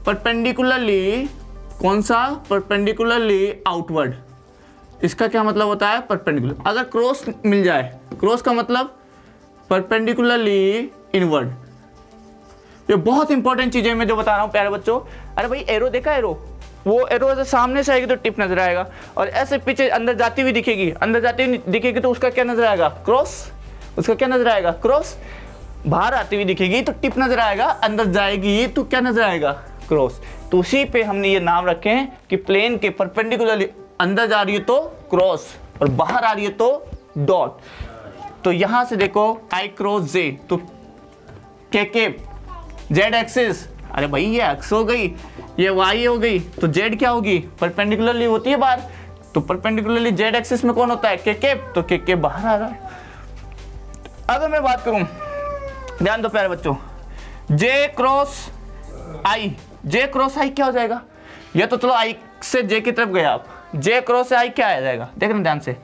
परपेंडिकुलरली, कौन सा, परपेंडिकुलरली आउटवर्ड, इसका क्या मतलब होता है, परपेंडिकुलर। अगर क्रॉस मिल जाए, क्रॉस का मतलब परपेंडिकुलरली इनवर्ड। ये बहुत इंपॉर्टेंट चीजें मैं जो बता रहा हूं प्यारे बच्चों। अरे भाई एरो देखा, एरो, वो एरो ऐसे सामने से आएगी तो टिप नजर आएगा, और ऐसे पीछे अंदर जाती हुई दिखेगी, अंदर जाती हुई दिखेगी तो उसका क्या नजर आएगा, क्रॉस, उसका क्या नजर आएगा, क्रॉस। बाहर आती हुई दिखेगी तो टिप नजर आएगा, अंदर जाएगी तो क्या नजर आएगा, क्रॉस। तो उसी पे हमने ये नाम रखे हैं कि प्लेन के परपेंडिकुलरली अंदर जा रही है तो क्रॉस और बाहर आ रही है तो डॉट। तो यहां से देखो आई क्रॉस जे, तो के केप, जेड एक्सिस, अरे भाई ये एक्स हो गई, ये वाई हो गई, तो जेड क्या होगी, परपेंडिकुलरली होती है बाहर, तो परपेंडिकुलरली जेड एक्सिस में कौन होता है, के केप, तो के केप बाहर आ रहा है। अगर मैं बात करूं, ध्यान दो प्यारे बच्चों, जे क्रॉस आई, जे क्रॉस आई क्या हो जाएगा, ये तो चलो आई से जे की तरफ गया, आप जे क्रॉस आई क्या आ जाएगा, देखना ध्यान से,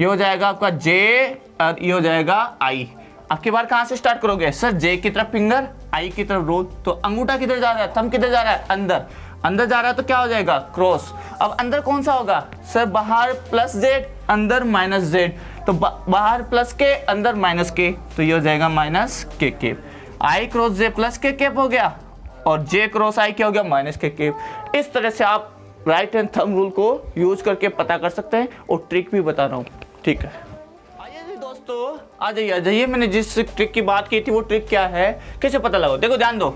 ये हो जाएगा आपका जे और ये हो जाएगा आई। आपकी बार कहां से स्टार्ट करोगे सर, जे की तरफ फिंगर, आई की तरफ रोल, तो अंगूठा किधर जा रहा है, थंब किधर जा रहा है, अंदर, अंदर जा रहा है तो क्या हो जाएगा, क्रॉस। अब अंदर कौन सा होगा सर, बाहर प्लस जेड, अंदर माइनस जेड, तो बाहर प्लस के, अंदर माइनस के, तो ये हो जाएगा माइनस के केप। आई क्रॉस जे प्लस के केप हो गया, और जे क्रॉस आई क्या हो गया, माइनस के केप। इस तरह से आप राइट हैंड थंब रूल को यूज करके पता कर सकते हैं, और ट्रिक भी बता रहा हूँ, ठीक है। आइए जी दोस्तों, आ जाइए, मैंने जिस ट्रिक की बात की थी वो ट्रिक क्या है, कैसे पता लगाओ। देखो ध्यान दो,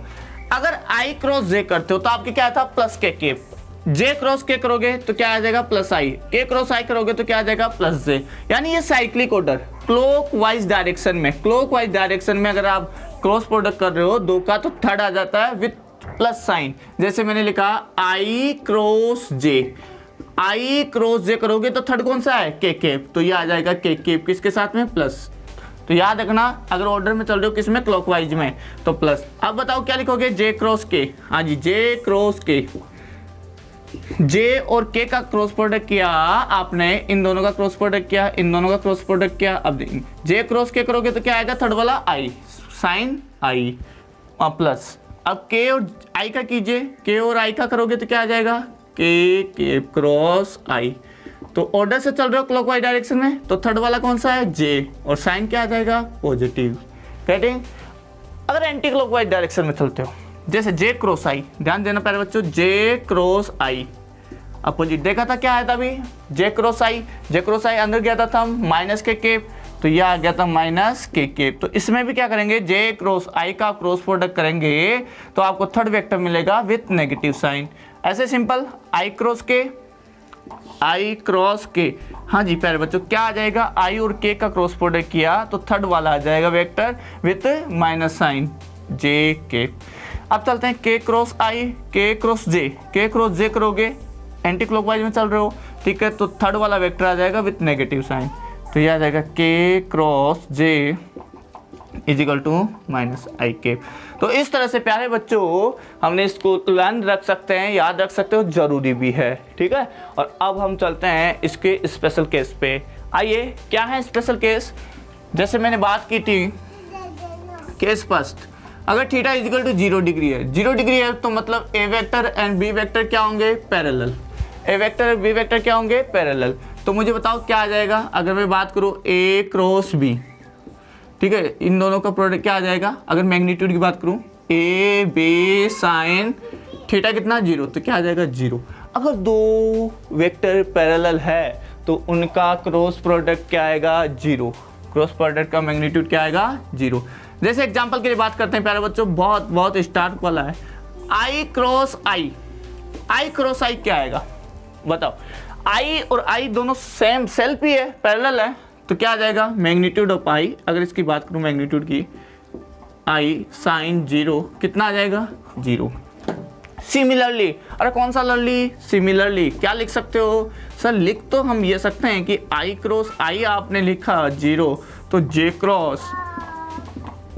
अगर आई क्रॉस जे करते हो तो आपके क्या था, प्लस के केप, जे क्रॉस के करोगे तो क्या आ जाएगा, प्लस आई, के क्रॉस आई करोगे तो क्या आ जाएगा, प्लस जे। यानी ये साइक्लिक ऑर्डर क्लॉकवाइज डायरेक्शन में, क्लॉकवाइज डायरेक्शन में अगर आप क्रॉस प्रोडक्ट कर रहे हो दो का, तो थर्ड आ जाता है विथ प्लस साइन। जैसे मैंने लिखा आई क्रॉस जे, आई क्रॉस जे करोगे तो थर्ड कौन सा है, के केप, तो ये आ जाएगा के केप किसके साथ में, प्लस। तो याद रखना, अगर ऑर्डर में चल रहे हो किसमें, क्लॉकवाइज में, तो प्लस। अब बताओ क्या लिखोगे, जे क्रॉस के, हाँ जी जे क्रॉस के, जे और के का क्रॉस प्रोडक्ट किया आपने, इन दोनों का क्रॉस प्रोडक्ट किया, इन दोनों का क्रॉस प्रोडक्ट किया। अब जे क्रॉस के करोगे तो क्या आएगा, थर्ड वाला आई, साइन आई और प्लस। अब के और आई का कीजिए, के और आई का करोगे तो क्या आ जाएगा, के क्रॉस आई। तो ऑर्डर से चल रहे हो क्लॉकवाइज डायरेक्शन में, तो थर्ड वाला कौन सा है, जे, और साइन क्या आ जाएगा, पॉजिटिव। गेटिंग। अगर एंटी क्लॉकवाइज डायरेक्शन में चलते हो, जैसे जे क्रॉस आई, ध्यान देना प्यारे बच्चों, जे क्रॉस आई अपोजिट देखा था, क्या आया था अभी, जे क्रॉस आई, जे क्रॉस आई अंदर गया था थंब, माइनस के केप, तो यह आ गया था माइनस के केप। तो इसमें भी क्या करेंगे, जे क्रॉस आई का क्रॉस प्रोडक्ट करेंगे तो आपको थर्ड वेक्टर मिलेगा विथ नेगेटिव साइन। ऐसे सिंपल, आई क्रॉस के, आई क्रॉस के, हाँ जी प्यारे बच्चों, क्या आ जाएगा, आई और के का क्रॉस प्रोडक्ट किया तो थर्ड वाला आ जाएगा वेक्टर विथ माइनस साइन, जे के। अब चलते हैं के क्रॉस आई, के क्रॉस जे, के क्रॉस जे करोगे, एंटी क्लॉकवाइज में चल रहे हो, ठीक है, तो थर्ड वाला वेक्टर आ जाएगा विथ नेगेटिव साइन, तो ये आ जाएगा K cross J is equal to minus I के। तो इस तरह से प्यारे बच्चों हमने इसको लर्न रख सकते हैं, याद रख सकते हो, जरूरी भी है, ठीक है। और अब हम चलते हैं इसके स्पेशल केस पे। आइए, क्या है स्पेशल केस, जैसे मैंने बात की थी केस फर्स्ट, अगर theta is equal to 0 degree है, 0 डिग्री है तो मतलब A vector and B vector क्या होंगे, पैरेलल। ए वेक्टर और बी वेक्टर क्या होंगे, पैरेलल। तो मुझे बताओ क्या आ जाएगा, अगर मैं बात करूँ ए क्रॉस बी, ठीक है, इन दोनों का प्रोडक्ट क्या आ जाएगा, अगर मैग्नीट्यूड की बात करूँ, ए बी साइन थीटा कितना 0, तो क्या आ जाएगा 0। अगर दो वेक्टर पैरेलल है तो उनका क्रॉस प्रोडक्ट क्या आएगा, 0। क्रॉस प्रोडक्ट का मैग्नीट्यूड क्या आएगा, 0। जैसे एग्जांपल के लिए बात करते हैं प्यारे बच्चों, बहुत बहुत स्टार्ट वाला है, आई क्रॉस आई, आई क्रॉस आई क्या आएगा बताओ, आई और आई दोनों सेम सेल्फ ही है, पैरेलल है, तो क्या आ जाएगा, मैग्नीट्यूड ऑफ आई, अगर इसकी बात करूं मैग्नीट्यूड की, आई साइन 0 कितना आ जाएगा, 0। सिमिलरली, अरे कौन सा लरली, सिमिलरली क्या लिख सकते हो सर, लिख तो हम ये सकते हैं कि आई क्रॉस आई आपने लिखा 0, तो जे क्रॉस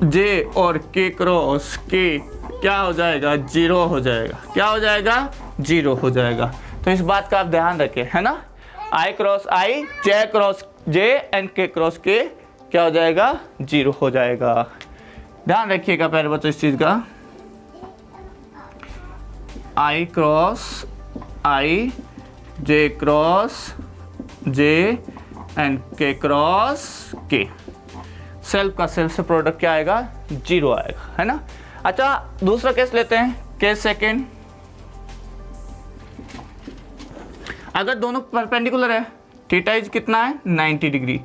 जे और के क्रॉस के क्या हो जाएगा, 0 हो जाएगा, क्या हो जाएगा, 0 हो जाएगा। तो इस बात का आप ध्यान रखें, है ना, I cross I, J cross J and K cross K क्या हो जाएगा, 0 हो जाएगा। ध्यान रखिएगा प्यारे बच्चों इस चीज का, I cross I, J cross J and K cross K, self का सेल्फ से प्रोडक्ट क्या आएगा, 0 आएगा, है ना। अच्छा दूसरा केस लेते हैं, केस सेकेंड, अगर दोनों परपेंडिकुलर है, थीटा इज कितना है 90 degree,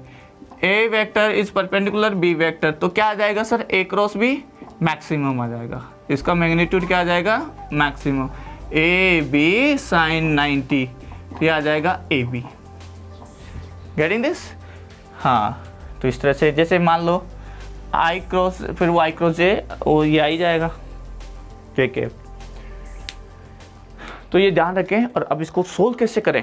A vector is perpendicular B vector, तो क्या आ जाएगा sir, A cross B maximum आ जाएगा, इसका मैग्नीट्यूड क्या आ जाएगा, मैक्सिमम, ए बी साइन 90, ये आ जाएगा ए बी। गेटिंग दिस, हाँ, तो इस तरह से जैसे मान लो आई क्रॉस फिर वो आई क्रॉस जे, वो ये आ ही जाएगा जे के। तो ये ध्यान रखें, और अब इसको सोल्व कैसे करें,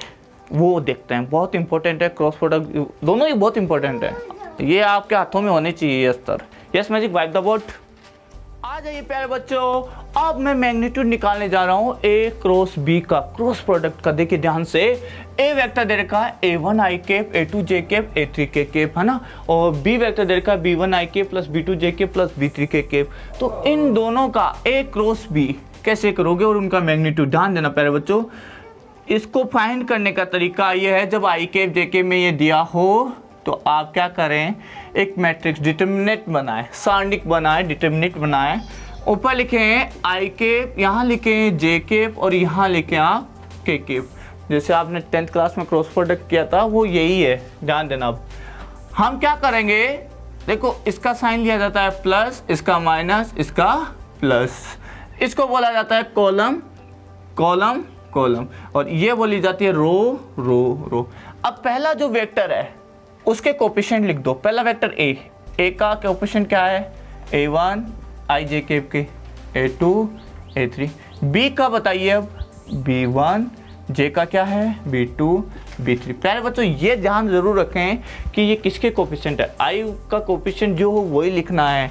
वो देखते हैं, बहुत इंपॉर्टेंट है। क्रॉस प्रोडक्ट दोनों ही बहुत इंपॉर्टेंट है, ये आपके हाथों में होने चाहिए ये स्तर। Yes magic wipe the board. आ जाइए प्यारे बच्चों, अब मैं मैग्नीट्यूड निकालने जा रहा हूँ ए क्रॉस बी का, क्रॉस प्रोडक्ट का। देखिए ध्यान से, ए वेक्टर दे रखा है a1 i cap a2 j cap a3 k cap, है ना, और बी वेक्टर दे रखा है b1 i cap plus b2 j cap plus b3 k cap. तो इन दोनों का ए क्रॉस बी कैसे करोगे और उनका मैग्नीट्यूड ध्यान देना प्यारे बच्चों। इसको फाइंड करने का तरीका ये है, जब आई कैप जे कैप में ये दिया हो तो आप क्या करें, एक मैट्रिक्स डिटर्मिनेंट बनाएं, सारणिक बनाएं, डिटर्मिनेंट बनाएं। ऊपर लिखें आई कैप, यहाँ लिखें जे कैप और यहाँ लिखें आप के कैप। जैसे आपने 10th क्लास में क्रॉस प्रोडक्ट किया था वो यही है, ध्यान देना। अब हम क्या करेंगे, देखो इसका साइन लिया जाता है प्लस, इसका माइनस, इसका प्लस। इसको बोला जाता है कॉलम कॉलम कॉलम, और ये बोली जाती है रो रो रो। अब पहला जो वेक्टर है उसके कोफिशिएंट लिख दो। पहला वेक्टर ए का कोफिशिएंट क्या है, a1 i j कैप के, a2 a3। बी का बताइए अब, b1 जे का क्या है, b2 b3। प्यारे बच्चों ये ध्यान जरूर रखें कि ये किसके कोफिशिएंट है, आई का कोफिशिएंट जो हो वही लिखना है।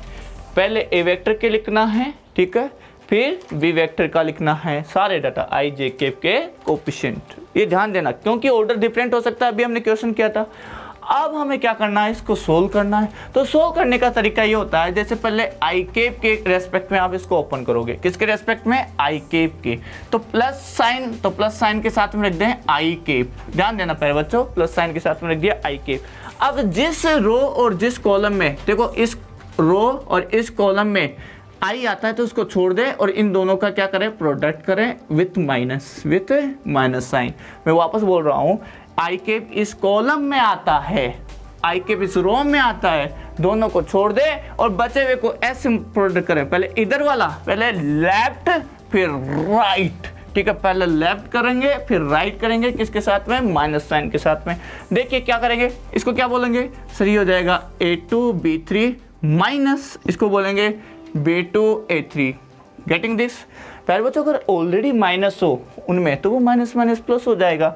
पहले ए वेक्टर के लिखना है, ठीक है, फिर बी वेक्टर का लिखना है, सारे डाटा आई जे कैप के कोफिशिएंट। ये ध्यान देना क्योंकि ऑर्डर डिफरेंट हो सकता है, अभी हमने क्वेश्चन किया था। अब हमें क्या करना है, इसको सोल्व करना है। तो सोल्व करने का तरीका ये होता है, जैसे पहले आई कैप के रेस्पेक्ट में आप इसको ओपन करोगे, किसके रेस्पेक्ट में, आई कैप के। तो प्लस साइन, तो प्लस साइन के साथ में रख दें आई कैप, ध्यान देना प्यारे बच्चों, प्लस साइन के साथ में रख दिया आई कैप। अब जिस रो और जिस कॉलम में, देखो इस रो और इस कॉलम में आई आता है तो उसको छोड़ दे और इन दोनों का क्या करें, प्रोडक्ट करें विथ माइनस साइन। मैं वापस बोल रहा हूँ, आई कैप इस कॉलम में आता है, आई कैप इस रो में आता है, दोनों को छोड़ दे और बचे हुए को ऐसे प्रोडक्ट करें। पहले इधर वाला, पहले लेफ्ट फिर राइट, ठीक है, पहले लेफ्ट करेंगे फिर राइट करेंगे, किसके साथ में, माइनस साइन के साथ में। देखिए क्या करेंगे, इसको क्या बोलेंगे, सही हो जाएगा a2 b3 माइनस, इसको बोलेंगे b2 a3। गेटिंग दिस प्यारे बच्चों, अगर ऑलरेडी माइनस हो उनमें तो वो माइनस माइनस प्लस हो जाएगा।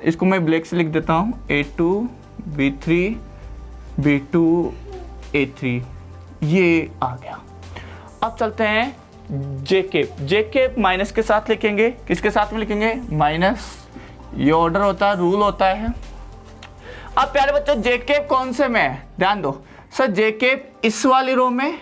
इसको मैं ब्लैक से लिख देता हूँ, a2 b3 b2 a3, ये आ गया। अब चलते हैं जे कैप माइनस के साथ लिखेंगे, किसके साथ में लिखेंगे, माइनस। ये ऑर्डर होता है, रूल होता है। अब प्यारे बच्चों जे कैप कौन से में है, ध्यान दो सर, जे कैप इस वाली रो में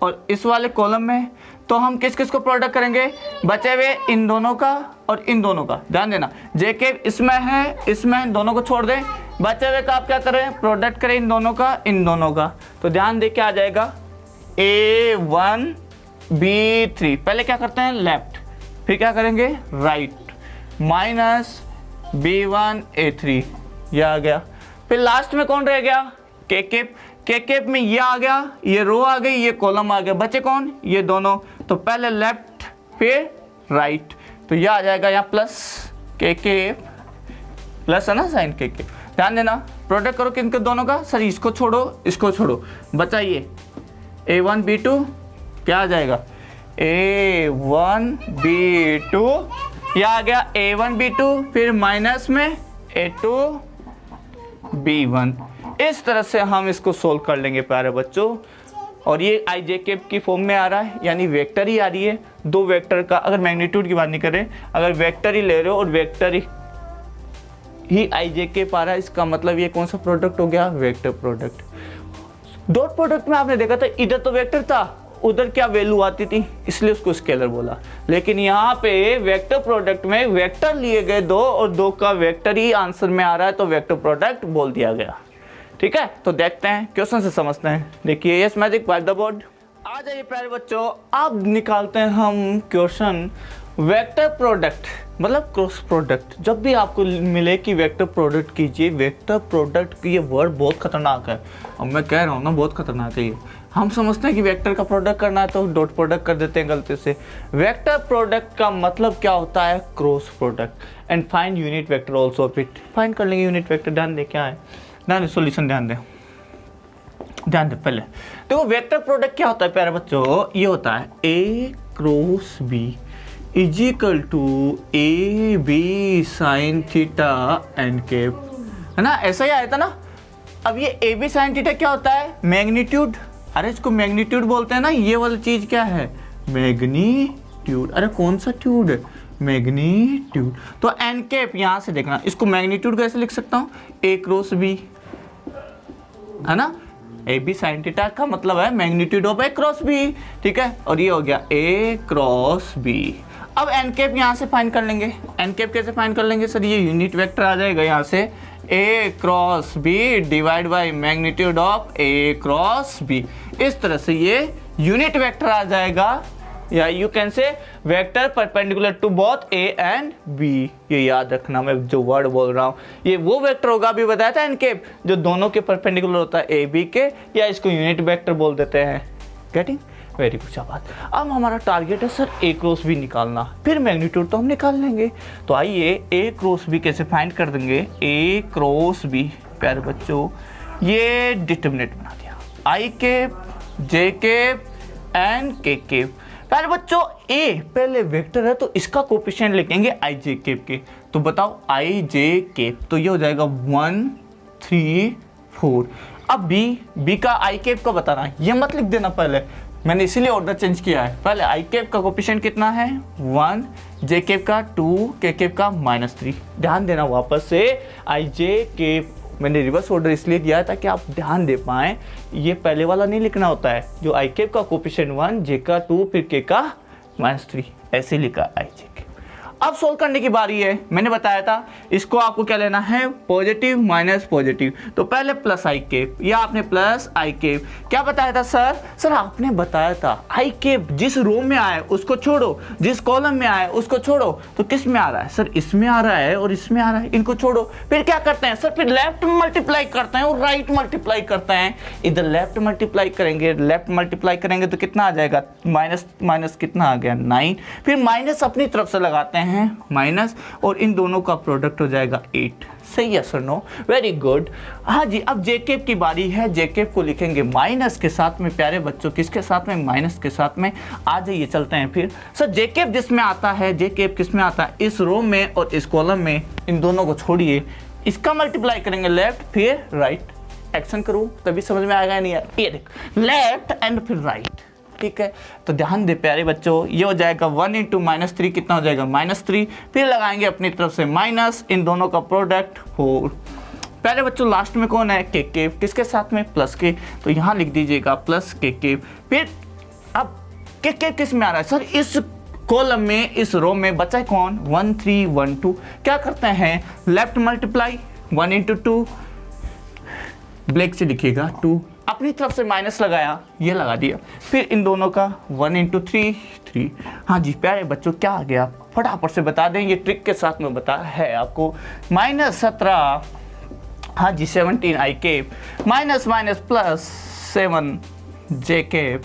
और इस वाले कॉलम में, तो हम किस किस को प्रोडक्ट करेंगे, बचे हुए इन दोनों का और इन दोनों का। ध्यान देना, जे कैप इसमें है, इसमें, दोनों को छोड़ दें, बचे हुए का आप क्या करें, प्रोडक्ट करें इन दोनों का, इन दोनों का। तो ध्यान दे क्या आ जाएगा, a1 b3, पहले क्या करते हैं लेफ्ट, फिर क्या करेंगे राइट, माइनस b1 a3, ये आ गया। फिर लास्ट में कौन रह गया, के कैप में ये आ गया, ये रो आ गई, ये कॉलम आ गया, बचे कौन, ये दोनों। तो पहले लेफ्ट फिर राइट, तो ये आ जाएगा यहाँ प्लस के कैप, प्लस है ना साइन के कैप। ध्यान देना, प्रोडक्ट करो किनके, दोनों का, सर इसको छोड़ो, बचाइए a1 b2, क्या आ जाएगा a1 b2, यह आ गया a1 b2, फिर माइनस में a2 b1। इस तरह से हम इसको सोल्व कर लेंगे प्यारे बच्चों। और ये आई जे कैप की फॉर्म में आ रहा है, यानी वेक्टर ही आ रही है, दो वेक्टर का, अगर मैग्नीट्यूड की बात नहीं करें, अगर वेक्टर ही ले रहे हो और वेक्टर ही आई जे कैप आ रहा है, इसका मतलब ये कौन सा प्रोडक्ट हो गया, वेक्टर प्रोडक्ट। डॉट प्रोडक्ट में आपने देखा था इधर तो वेक्टर था, उधर क्या वैल्यू आती थी, इसलिए उसको स्केलर बोला। लेकिन यहाँ पे वेक्टर प्रोडक्ट में वेक्टर लिए गए दो और दो का वेक्टर ही आंसर में आ रहा है, तो वेक्टर प्रोडक्ट बोल दिया गया। ठीक है, तो देखते हैं क्वेश्चन से समझते हैं। देखिए yes magic wipe the board. आ जाइए प्यारे बच्चों, अब निकालते हैं हम क्वेश्चन वेक्टर प्रोडक्ट मतलब क्रॉस प्रोडक्ट। जब भी आपको मिले कि वेक्टर प्रोडक्ट कीजिए, वेक्टर प्रोडक्ट की ये वर्ड बहुत खतरनाक है। अब मैं कह रहा हूँ ना, बहुत खतरनाक है ये। हम समझते हैं कि वेक्टर का प्रोडक्ट करना है तो डॉट प्रोडक्ट कर देते हैं गलती से। वेक्टर प्रोडक्ट का मतलब क्या होता है, cross product. And find unit vector also of it. Find कर लेंगे यूनिट वेक्टर। ध्यान दे क्या है, ध्यान सॉल्यूशन ध्यान दें, ध्यान दे। पहले देखो वेक्टर प्रोडक्ट क्या होता है प्यारे बच्चों, ये होता है A cross B. Is equal to A B sine theta N cap, है ना, ऐसा ही आया था ना। अब ये ए बी साइन थीटा क्या होता है? मैग्नीट्यूड। अरे इसको मैग्नीट्यूड बोलते हैं ना, ये वाली चीज क्या है? मैग्नीट्यूड। अरे कौन सा ट्यूड है? मैग्नीट्यूड। तो एन कैप यहां से देखना, इसको मैग्नीट्यूड कैसे लिख सकता हूं? ए क्रॉस बी, है ना। ए बी साइन थीटा का मतलब है magnitude of A cross B, ठीक है। और ये हो गया ए क्रॉस बी। अब एन कैप यहाँ से फाइंड कर लेंगे। एन कैप कैसे फाइंड कर लेंगे सर? ये यूनिट वेक्टर आ जाएगा यहाँ से, A cross B divide by magnitude of A cross B. इस तरह से ये यूनिट वेक्टर आ जाएगा, या you can say vector perpendicular to both A and B. ये याद रखना, मैं जो वर्ड बोल रहा हूँ ये वो वेक्टर होगा, अभी बताया था एन कैप, जो दोनों के परपेंडिकुलर होता है ए बी के, या इसको यूनिट वेक्टर बोल देते हैं। गेटिंग? वेरी गुड बात। अब हमारा टारगेट है सर ए क्रॉस बी निकालना, फिर मैग्नीट्यूड तो हम निकाल लेंगे। तो आइए ए क्रॉस बी कैसे फाइंड कर देंगे? ए क्रॉस बी प्यारे बच्चों, ये डिटरमिनेंट बना दिया, आई कैप जे कैप एन के कैप। प्यारे बच्चों ए पहले वेक्टर है तो इसका कोफिशिएंट लिखेंगे आई जे कैप के। तो बताओ आई जे कैप, तो ये हो जाएगा 1 3 4। अब बी का आई कैप का बताना, ये मत लिख देना पहले, मैंने इसीलिए ऑर्डर चेंज किया है। पहले आई कैप का कोफिशिएंट कितना है? 1, जे कैप का 2, के कैप का -3। ध्यान देना वापस से, आई जे कैप मैंने रिवर्स ऑर्डर इसलिए दिया है ताकि आप ध्यान दे पाएँ, ये पहले वाला नहीं लिखना होता है। जो आई कैप का कोफिशिएंट 1, जे का 2, फिर के का -3, ऐसे लिखा आई जे। अब सोल्व करने की बारी है। मैंने बताया था इसको आपको क्या लेना है? Positive minus positive. तो पहले प्लस आई कैप, या आपने प्लस आई कैप। क्या बताया था सर? सर आपने बताया था आई कैप जिस रो में आए उसको छोड़ो, जिस कॉलम में आए उसको छोड़ो। तो किस में आ रहा है सर? इसमें आ रहा है और इसमें आ रहा है, इनको छोड़ो। फिर क्या करते हैं सर? फिर लेफ्ट मल्टीप्लाई करते हैं और राइट मल्टीप्लाई करते हैं। इधर लेफ्ट मल्टीप्लाई करेंगे, लेफ्ट मल्टीप्लाई करेंगे तो कितना आ जाएगा? माइनस माइनस कितना आ गया? 9। फिर माइनस अपनी तरफ से लगाते हैं माइनस, और इन दोनों का प्रोडक्ट हो जाएगा 8। सही है सर? नो? Very good. हाँ जी, अब जे कैप की बारी है। जे कैप को लिखेंगे माइनस के साथ में प्यारे बच्चों, किसके साथ में? माइनस के साथ में। आ जाइए चलते हैं फिर। सर जे कैप जिसमें आता है, जे कैप किस में आता है? इस रो में और इस कॉलम में। इन दोनों को छोड़िए, इसका मल्टीप्लाई करेंगे लेफ्ट फिर राइट। एक्शन करूँ तभी समझ में आएगा नहीं यार? ये देख, लेफ्ट एंड फिर राइट, ठीक है। तो ध्यान दे प्यारे बच्चों, ये हो जाएगा 1 × -3 कितना हो जाएगा? -3। फिर लगाएंगे अपनी तरफ से माइनस, इन दोनों का प्रोडक्ट 4। प्यारे बच्चों लास्ट में कौन है? के कैप, किसके साथ में? प्लस के। तो यहाँ लिख दीजिएगा प्लस के कैप। फिर अब के कैप किस में आ रहा है सर? इस कॉलम में, इस रो में बचा है कौन? 1 3 1 2। क्या करते हैं? लेफ्ट मल्टीप्लाई 1 × 2, ब्लैक से लिखिएगा 2, अपनी तरफ से माइनस लगाया, ये लगा दिया। फिर इन दोनों का 1 × 3 3। हाँ जी प्यारे बच्चों क्या आ गया? फटाफट से बता दें, ये ट्रिक के साथ में बता है आपको। -17, हाँ जी 17 I cap, minus minus plus 7 J cap,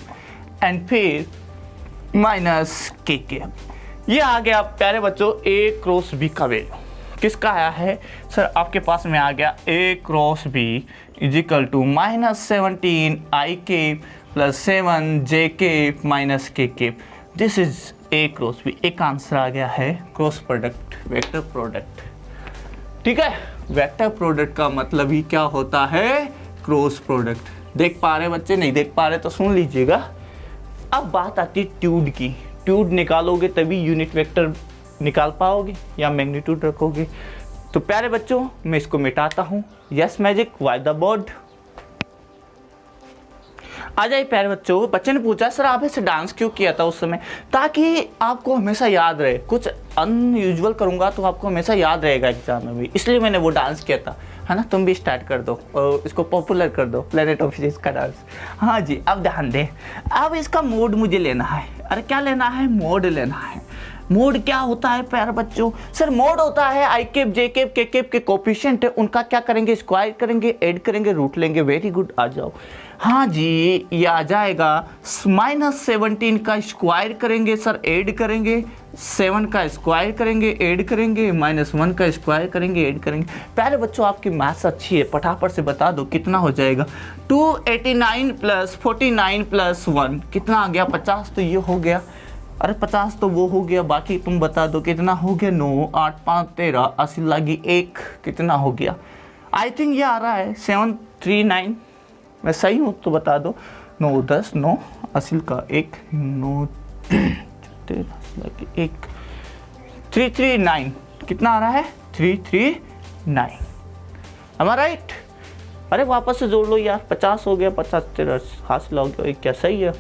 and फिर माइनस के कैप। ये आ गया प्यारे बच्चों ए क्रॉस बी का वैल्यू। किसका आया है सर? आपके पास में आ गया A cross B is equal to -17 I cap plus 7 J cap minus K cap. This is A cross B. एक आंसर आ गया है क्रॉस प्रोडक्ट, वेक्टर प्रोडक्ट, ठीक है। वेक्टर प्रोडक्ट का मतलब ही क्या होता है? Cross product. देख पा रहे बच्चे? नहीं देख पा रहे तो सुन लीजिएगा। अब बात आती ट्यूड की। ट्यूड निकालोगे तभी यूनिट वेक्टर निकाल पाओगे या मैग्नीट्यूड रखोगे। तो प्यारे बच्चों मैं इसको मिटाता हूँ। Yes magic white the board. आ जाइए प्यारे बच्चों। बच्चे ने पूछा सर आप ऐसे डांस क्यों किया था उस समय? ताकि आपको हमेशा याद रहे। कुछ अनयूजुअल करूँगा तो आपको हमेशा याद रहेगा एग्जाम में भी, इसलिए मैंने वो डांस किया था, है ना। तुम भी स्टार्ट कर दो और इसको पॉपुलर कर दो, प्लेनेट ऑफ फिजिक्स का डांस। हाँ जी अब ध्यान दे, अब इसका मोड मुझे लेना है। अरे क्या लेना है? मोड लेना है। मोड क्या होता है प्यारे बच्चों? सर मोड होता है आई कैप जे कैप के कैप के कोफिशिएंट है उनका क्या करेंगे? स्क्वायर करेंगे, ऐड करेंगे, रूट लेंगे। वेरी गुड, आ जाओ। हाँ जी ये आ जाएगा -17 का स्क्वायर करेंगे सर, ऐड करेंगे, 7 का स्क्वायर करेंगे, ऐड करेंगे, -1 का स्क्वायर करेंगे, ऐड करेंगे। प्यारे बच्चों आपकी मैथ्स अच्छी है, फटाफट से बता दो कितना हो जाएगा? 289 + 49 + 1 कितना आ गया? 50। तो ये हो गया अरे 50 तो वो हो गया, बाकी तुम बता दो कितना हो गया। 9 8 5 13 80 लगी 1, कितना हो गया? आई थिंक ये आ रहा है 739। मैं सही हूँ तो बता दो। 9 10 9 80 का 1 9 13 लगी 1 339। कितना आ रहा है? 339। am I right? अरे वापस से जोड़ लो यार, 50 हो गया, 50 13 हासिल हो गया, क्या सही है?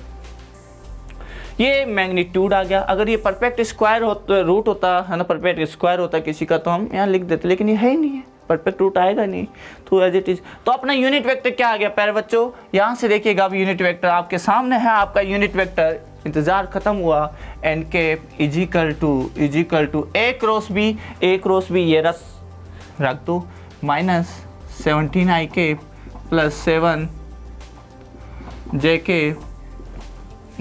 ये मैग्नीट्यूड आ गया। अगर ये परफेक्ट स्क्वायर रूट होता है ना, परफेक्ट स्क्वायर होता किसी का तो हम यहाँ लिख देते, लेकिन ये है ही नहीं है, परफेक्ट रूट आएगा नहीं, तो एज इट इज। तो अपना यूनिट वेक्टर क्या आ गया प्यारे बच्चों? यहाँ से देखिएगा, अब यूनिट वेक्टर आपके सामने है। आपका यूनिट वेक्टर इंतजार खत्म हुआ। N cap is equal to A cross B, A cross B ये रख दो, minus 17 I cap plus 7 J cap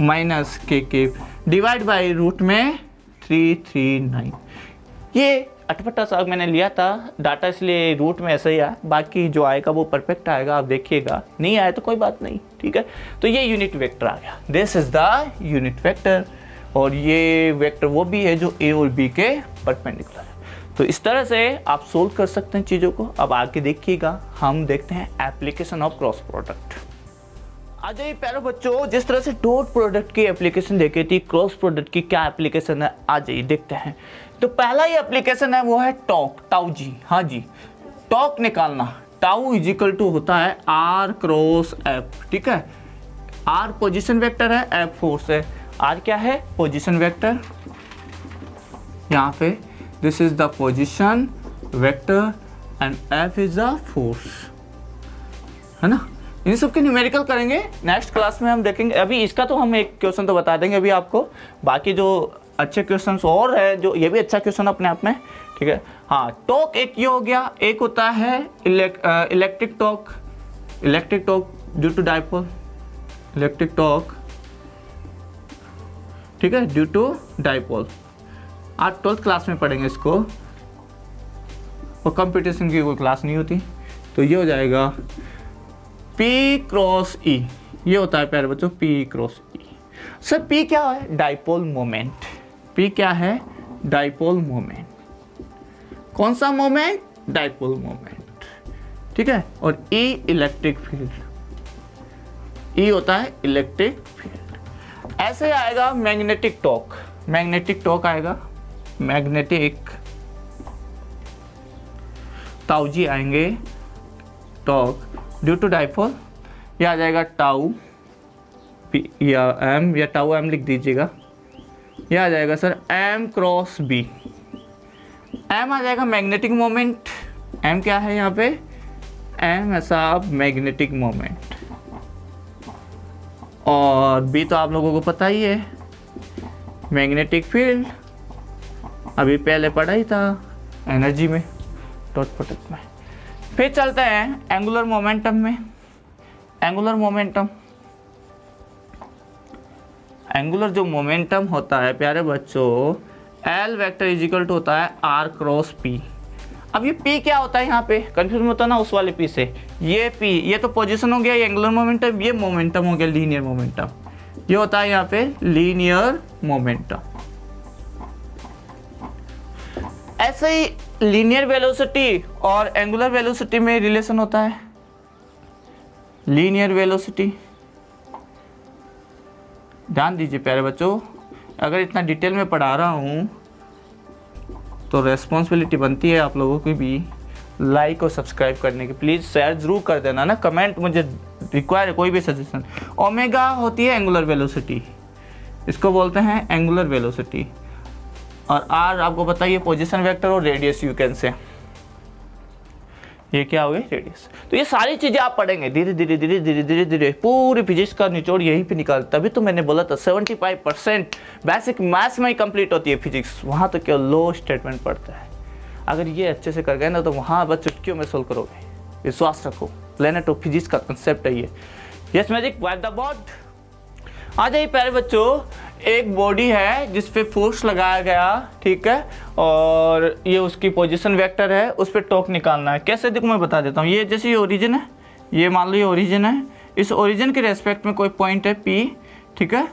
minus K cap divide by root में 339। ये अटपटा सा मैंने लिया था डाटा, इसलिए रूट में ऐसा ही आया, बाकी जो आएगा वो परफेक्ट आएगा, आप देखिएगा। नहीं आया तो कोई बात नहीं, ठीक है। तो ये यूनिट वेक्टर आ गया, this is the unit vector. और ये वेक्टर वो भी है जो ए और बी के परपेंडिकुलर है। तो इस तरह से आप सोल्व कर सकते हैं चीज़ों को। अब आगे देखिएगा, हम देखते हैं एप्लीकेशन ऑफ क्रॉस प्रोडक्ट। आ जाइए प्यारे बच्चों, जिस तरह से डॉट प्रोडक्ट की एप्लीकेशन देखी थी, क्रॉस प्रोडक्ट की क्या एप्लीकेशन है, आ जाइए देखते हैं। तो पहला ही एप्लीकेशन है वो है टॉक, टाउ जी। हाँ जी, टॉक निकालना। टाउ इजिकल टू होता है आर क्रॉस एफ, ठीक है। आर पोजीशन वेक्टर है, एफ फोर्स है। आर क्या है? Position vector. यहाँ पे this is the position vector and F is the force, है ना। इन सब के न्यूमेरिकल करेंगे नेक्स्ट क्लास में, हम देखेंगे। अभी इसका तो हम एक क्वेश्चन तो बता देंगे अभी आपको, बाकी जो अच्छे क्वेश्चंस और है, जो ये भी अच्छा क्वेश्चन अपने आप में, ठीक है। हाँ, टॉक एक ये हो गया, एक होता है electric torque. Electric torque due to dipole, electric torque, ठीक है, ड्यू टू डाइपोल। आज 12th क्लास में पढ़ेंगे इसको, और कंपटीशन की कोई क्लास नहीं होती। तो ये हो जाएगा P क्रॉस E, ये होता है प्यारे बच्चों P cross E। Sir P क्या है? Dipole moment. P क्या है? Dipole moment. कौन सा मोमेंट? डाइपोल मोमेंट, ठीक है। और E इलेक्ट्रिक फील्ड, E होता है इलेक्ट्रिक फील्ड। ऐसे आएगा मैग्नेटिक टॉक। मैग्नेटिक टॉक आएगा, मैग्नेटिक ताउजी आएंगे, टॉक ड्यू टू डाइपोल। ये आ जाएगा टाउ पी या एम, या टाउ एम लिख दीजिएगा। ये आ जाएगा sir M cross B. M आ जाएगा मैग्नेटिक मोमेंट। एम क्या है यहाँ पे? एम है साहब मैग्नेटिक मोमेंट। और बी तो आप लोगों को पता ही है, मैग्नेटिक फील्ड। अभी पहले पढ़ा ही था एनर्जी में, डॉट प्रोडक्ट में। फिर चलते हैं एंगुलर मोमेंटम में। एंगुलर मोमेंटम, एंगुलर जो मोमेंटम होता है प्यारे बच्चों, एल वेक्टर इजिकल टू होता है आर क्रॉस पी। अब ये पी क्या होता है? यहाँ पे कंफ्यूजन होता है ना उस वाले पी से। ये पी, ये तो पोजीशन हो गया, ये एंगुलर मोमेंटम, ये मोमेंटम हो गया लीनियर मोमेंटम। ये होता है यहाँ पे लीनियर मोमेंटम। ऐसे ही लीनियर वेलोसिटी और एंगुलर वेलोसिटी में रिलेशन होता है। लीनियर वेलोसिटी, ध्यान दीजिए प्यारे बच्चों, अगर इतना डिटेल में पढ़ा रहा हूँ तो रेस्पॉन्सिबिलिटी बनती है आप लोगों की भी लाइक और सब्सक्राइब करने की। प्लीज़ शेयर जरूर कर देना ना, कमेंट मुझे रिक्वायर है कोई भी सजेशन। ओमेगा होती है एंगुलर वेलोसिटी, इसको बोलते हैं एंगुलर वेलोसिटी। और आर आपको बताइए पोजीशन वेक्टर और रेडियस यू कैन से, ये क्या हो गई? रेडियस। तो ये सारी चीजें आप पढ़ेंगे धीरे धीरे धीरे धीरे धीरे धीरे। पूरी फिजिक्स का निचोड़ यहीं पे निकाल, तभी तो मैंने बोला था 75% बेसिक मैथ्स में ही कंप्लीट होती है फिजिक्स, वहाँ तो क्या लो स्टेटमेंट पढ़ता है। अगर ये अच्छे से कर गए ना तो वहाँ बस चुटकियों में सोल्व करोगे, विश्वास रखो। प्लेनेट ऑफ फिजिक्स का कंसेप्ट है ये। Yes magic white the board. आ जाइए प्यारे बच्चों, एक बॉडी है जिस पे फोर्स लगाया गया, ठीक है, और ये उसकी पोजीशन वेक्टर है, उस पर टॉर्क निकालना है। कैसे देखो मैं बता देता हूँ। ये जैसे ये ओरिजिन है, ये मान लो ये ओरिजिन है, इस ओरिजिन के रेस्पेक्ट में कोई पॉइंट है P, ठीक है,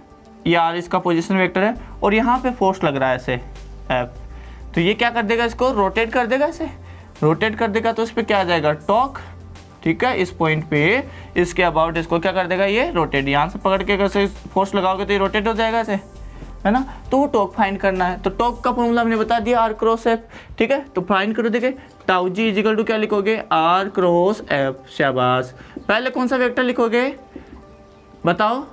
ये आर इसका पोजीशन वेक्टर है और यहाँ पे फोर्स लग रहा है ऐसे एफ, तो ये क्या कर देगा, इसको रोटेट कर देगा, ऐसे रोटेट कर देगा तो इस पर क्या आ जाएगा, टॉर्क। ठीक है, इस पॉइंट पे इसके अबाउट इसको क्या कर देगा, ये रोटेट। यहाँ से पकड़ के कैसे फोर्स लगाओगे तो ये रोटेट हो जाएगा ऐसे, है ना। तो वो टॉर्क फाइंड करना है, तो टॉर्क का फॉर्मूला हमने बता दिया आर क्रॉस एफ। ठीक है, तो फाइंड करो, देखिए टाउ जी इजिकल टू क्या लिखोगे, आर क्रॉस एफ। शाबाश। पहले कौन सा वेक्टर लिखोगे, बताओ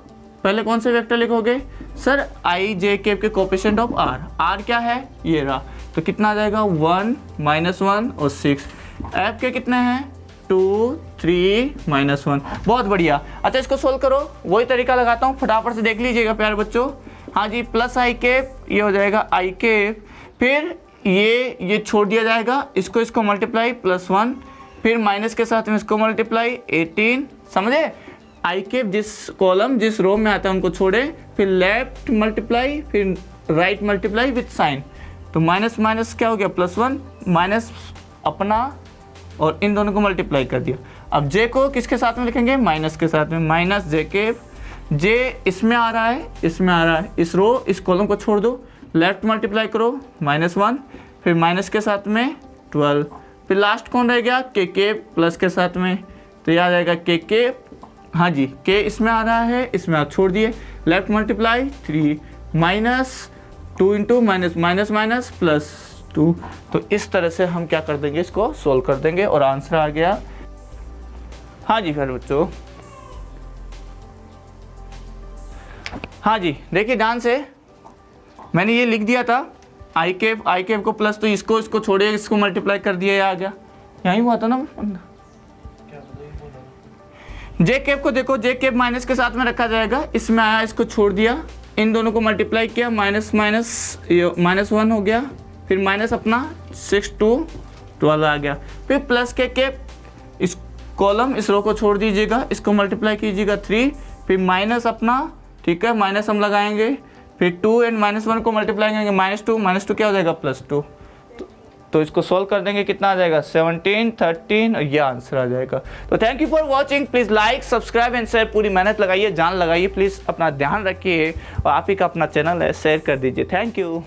पहले कौन से वेक्टर लिखोगे, सर आई जे के के कोएफिशिएंट ऑफ आर। आर क्या है, ये रहा, तो कितना आ जाएगा 1 -1 और 6। एफ के कितने हैं 2 3 -1। बहुत बढ़िया। अच्छा इसको सोल्व करो, वही तरीका लगाता हूँ, फटाफट से देख लीजिएगा प्यारे बच्चों। हाँ जी, प्लस आई केप, ये हो जाएगा आई केप, फिर ये छोड़ दिया जाएगा, इसको मल्टीप्लाई +1, फिर माइनस के साथ में इसको मल्टीप्लाई 18। समझे, आई केप जिस कॉलम जिस रो में आता है उनको छोड़े, फिर लेफ्ट मल्टीप्लाई, फिर राइट मल्टीप्लाई विथ साइन, तो माइनस माइनस क्या हो गया +1, माइनस अपना और इन दोनों को मल्टीप्लाई कर दिया। अब जे को किसके साथ में लिखेंगे, माइनस के साथ में, माइनस जे केप। जे इसमें आ रहा है, इसमें आ रहा है, इस रो इस कॉलम को छोड़ दो, लेफ्ट मल्टीप्लाई करो -1, फिर माइनस के साथ में 12, फिर लास्ट कौन रह गया, के प्लस के साथ में, तो यह आ जाएगा के। हाँ जी, के इसमें आ रहा है, इसमें आप छोड़ दिए, लेफ्ट मल्टीप्लाई 3 -2 इंटू माइनस +2। तो इस तरह से हम क्या कर देंगे, इसको सोल्व कर देंगे और आंसर आ गया। हाँ जी फिर बच्चों, हाँ जी देखिए ध्यान से, मैंने ये लिख दिया था आई केप को प्लस, तो इसको छोड़िए, इसको मल्टीप्लाई कर दिया, ये आ गया, यहीं हुआ था ना। जे केप को देखो, जे केप माइनस के साथ में रखा जाएगा, इसमें आया, इसको छोड़ दिया, इन दोनों को मल्टीप्लाई किया, -1 हो गया, फिर माइनस अपना 6 to 12 आ गया, फिर प्लस के केप, इस कॉलम इस रो को छोड़ दीजिएगा, इसको मल्टीप्लाई कीजिएगा 3, फिर माइनस अपना, ठीक है, माइनस हम लगाएंगे, फिर 2 एंड -1 को मल्टीप्लाई करेंगे, -2 क्या हो जाएगा +2। तो इसको सॉल्व कर देंगे, कितना आ जाएगा 17 13, और ये आंसर आ जाएगा। तो thank you for watching, please like subscribe and share, पूरी मेहनत लगाइए, जान लगाइए, प्लीज़ अपना ध्यान रखिए, और आप ही का अपना चैनल है, शेयर कर दीजिए। Thank you.